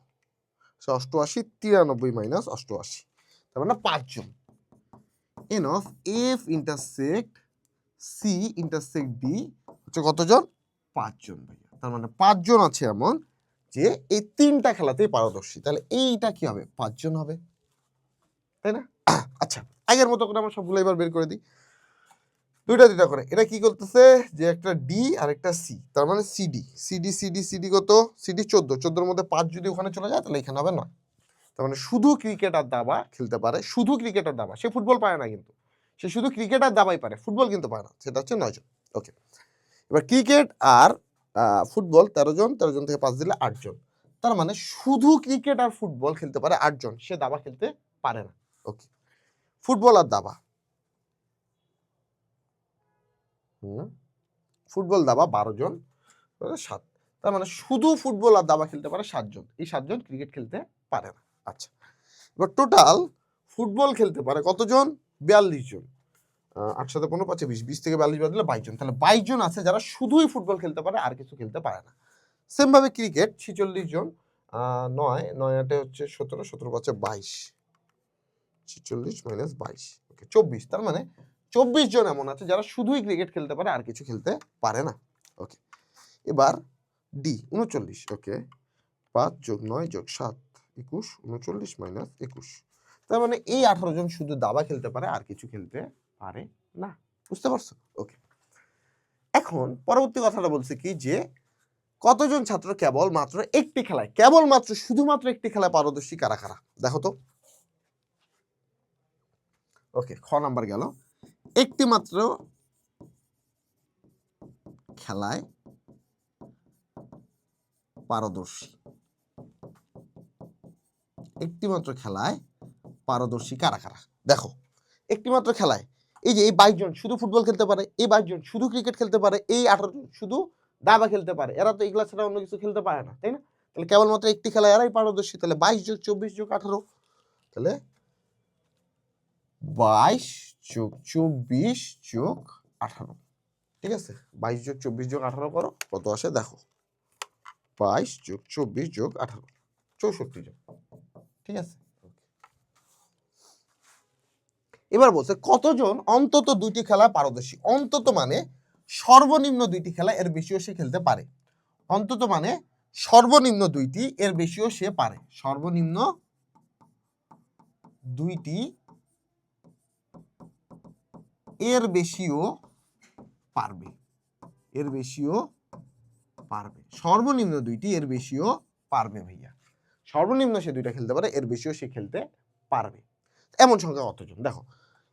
88, 93 minus 88, তার মানে 5 জন। N of F intersect C intersect D হচ্ছে কতজন? 5 জন ভাইয়া। তার মানে 5 জন আছে এমন যে এই তিনটা খেলাতেই পারদর্শী, তাহলে এইটা কি হবে? 5 জন হবে, তাই না? আচ্ছা, আগের মতো করে আমরা সবগুলো এবার বের করে দিই, দুইটা করে। এটা কি করতেছে যে একটা ডি আর একটা সি, তার মানে সিডি সিডি সিডি সিডি কত? সিডি 14, 14 মধ্যে 5 যদি ওখানে চলে যায় তাহলে এখানে হবে 9। তার মানে শুধু ক্রিকেট আর দাবা খেলতে পারে, শুধু ক্রিকেট আর দাবা, সে ফুটবল পারে না, কিন্তু সে শুধু ক্রিকেট আর দাবাই পারে, ফুটবল কিন্তু পারে না, সেটা হচ্ছে 9 জন। ওকে, এবার ক্রিকেট আর ফুটবল 13 জন, 13 জন থেকে 5 দিলে 8 জন। তার মানে শুধু ক্রিকেট আর ফুটবল খেলতে পারে 8 জন, সে দাবা খেলতে পারে না। ওকে, ফুটবল আর দাবা, ফুটবল দাবা 12 জন, 7, তার মানে শুধু ফুটবল আর দাবা খেলতে পারে 7 জন, এই 7 জন ক্রিকেট খেলতে পারে না। আচ্ছা, এবার টোটাল ফুটবল খেলতে পারে কতজন? 42 জন, 8 7 15 5 20, 20 থেকে 42 বাদ দিলে 22 জন, তাহলে 22 জন আছে যারা শুধুই ফুটবল খেলতে পারে, আর কিছু খেলতে পারে না। সেম ভাবে ক্রিকেট 46 জন, 9 9 8 হচ্ছে 17, 17 5 22, 46 মাইনাস 22, ওকে 24, তার মানে 24 জন এমন আছে যারা শুধুই ক্রিকেট খেলতে পারে, আর কিছু খেলতে পারে না। ওকে, এবার ডি 39, ওকে 5 যোগ 9 যোগ 7 21, 39 মাইনাস 21, তার মানে এই 18 জন শুধু দাবা খেলতে পারে, আর কিছু খেলতে পারে না। বুঝতে পারছো? ওকে, এখন পরবর্তী কথাটা বলছে কি যে কতজন ছাত্র কেবলমাত্র একটি খেলায়, কেবলমাত্র শুধুমাত্র একটি খেলায় পারদর্শী কারা কারা, দেখো তো। ওকে, খ নাম্বার গেল, একটি মাত্র খেলায় পারদর্শী, একটি মাত্র খেলায় পারদর্শী কারা কারা, দেখো একটি মাত্র খেলায় এই যে এই 22 জন শুধু ফুটবল খেলতে পারে, এই 22 জন শুধু ক্রিকেট খেলতে পারে, এই 18 জন শুধু দাবা খেলতে পারে, এরা তো এগুলা ছাড়া অন্য কিছু খেলতে পারে না, তাই না? তাহলে কেবলমাত্র একটি খেলায় এরাই পারদর্শী, তাহলে 22 যোগ 24 যোগ 18, তাহলে 22 যোগ 24 যোগ 18, ঠিক আছে, 22 যোগ 24 যোগ 18 করো, কত আসে দেখো, 22 যোগ 24 যোগ 18, 64 জন, ঠিক আছে। এবার বলছে কতজন অন্তত দুইটি খেলায় পারদর্শী, অন্তত মানে সর্বনিম্ন দুইটি খেলা, এর বেশিও সে খেলতে পারে, অন্তত মানে সর্বনিম্ন দুইটি, এর বেশিও সে পারে, সর্বনিম্ন দুইটি, এর বেশিও পারবে, এর বেশিও পারবে, সর্বনিম্ন দুইটি, এর বেশিও পারবে ভাইয়া, সর্বনিম্ন সে 2টা খেলতে পারে, এর বেশিও সে খেলতে পারবে। এমন সংখ্যা কতজন? দেখো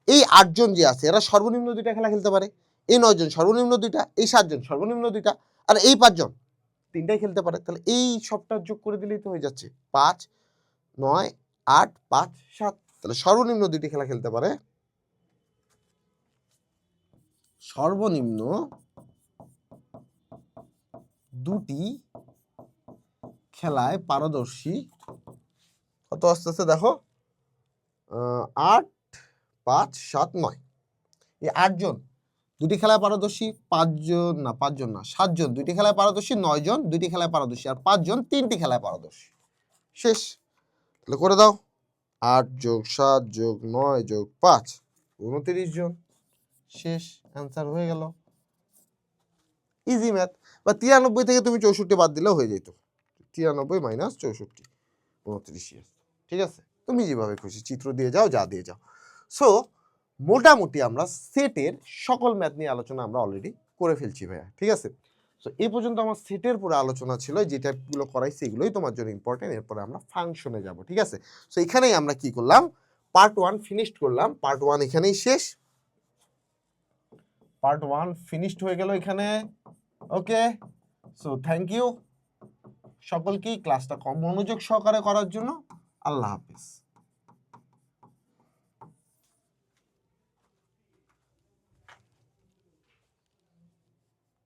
এই 8 জন যে আছে এরা সর্বনিম্ন 2টা খেলা খেলতে পারে, এই 9 জন সর্বনিম্ন 2টা, এই 7 জন সর্বনিম্ন 2টা, আর এই 5 জন 3টাই খেলতে পারে। তাহলে এই সবটা যোগ করে দিলেই তো হয়ে যাচ্ছে 5 9 8 5 7। তাহলে সর্বনিম্ন 2টি খেলা খেলতে পারে, সর্বনিম্ন 2টি খেলায় পারদর্শী কত আস্তে আস্তে দেখো 8 5 7 9। এই 8 জন 2টি খেলায় পারদর্শী, 5 জন না 7 জন 2টি খেলায় পারদর্শী, 9 জন 2টি খেলায় পারদর্শী, আর 5 জন 3টি খেলায় পারদর্শী। শেষ। তাহলে করে দাও 8 যোগ 7 যোগ 9 যোগ 5 29 জন। শেষ, অ্যান্সার হয়ে গেল। Easy math. বা 93 থেকে তুমি 64 বাদ দিলেও হয়ে যেত, 93 মাইনাস 64 29। ঠিক আছে, তুমি যেভাবে খুশি চিত্র দিয়ে যাও, যা দিয়ে যাও। সো মোটামুটি আমরা সেটের সকল ম্যাথ নিয়ে আলোচনা আমরা অলরেডি করে ফেলছি ভাইয়া। ঠিক আছে, সো এই পর্যন্ত আমার সেটের পুরো আলোচনা ছিল, যে টাইপগুলো করাইছি এগুলোই তোমার জন্য ইম্পর্টেন্ট। এরপরে আমরা ফাংশনে যাব। ঠিক আছে, সো এখানেই আমরা কি করলাম, পার্ট 1 ফিনিশড করলাম। পার্ট 1 এখানেই শেষ, পার্ট 1 ফিনিশড হয়ে গেল এখানে। ওকে, সো থ্যাংক ইউ সকলকেই ক্লাসটা কম মনোযোগ সহকারে করার জন্য। আল্লাহ হাফেজ।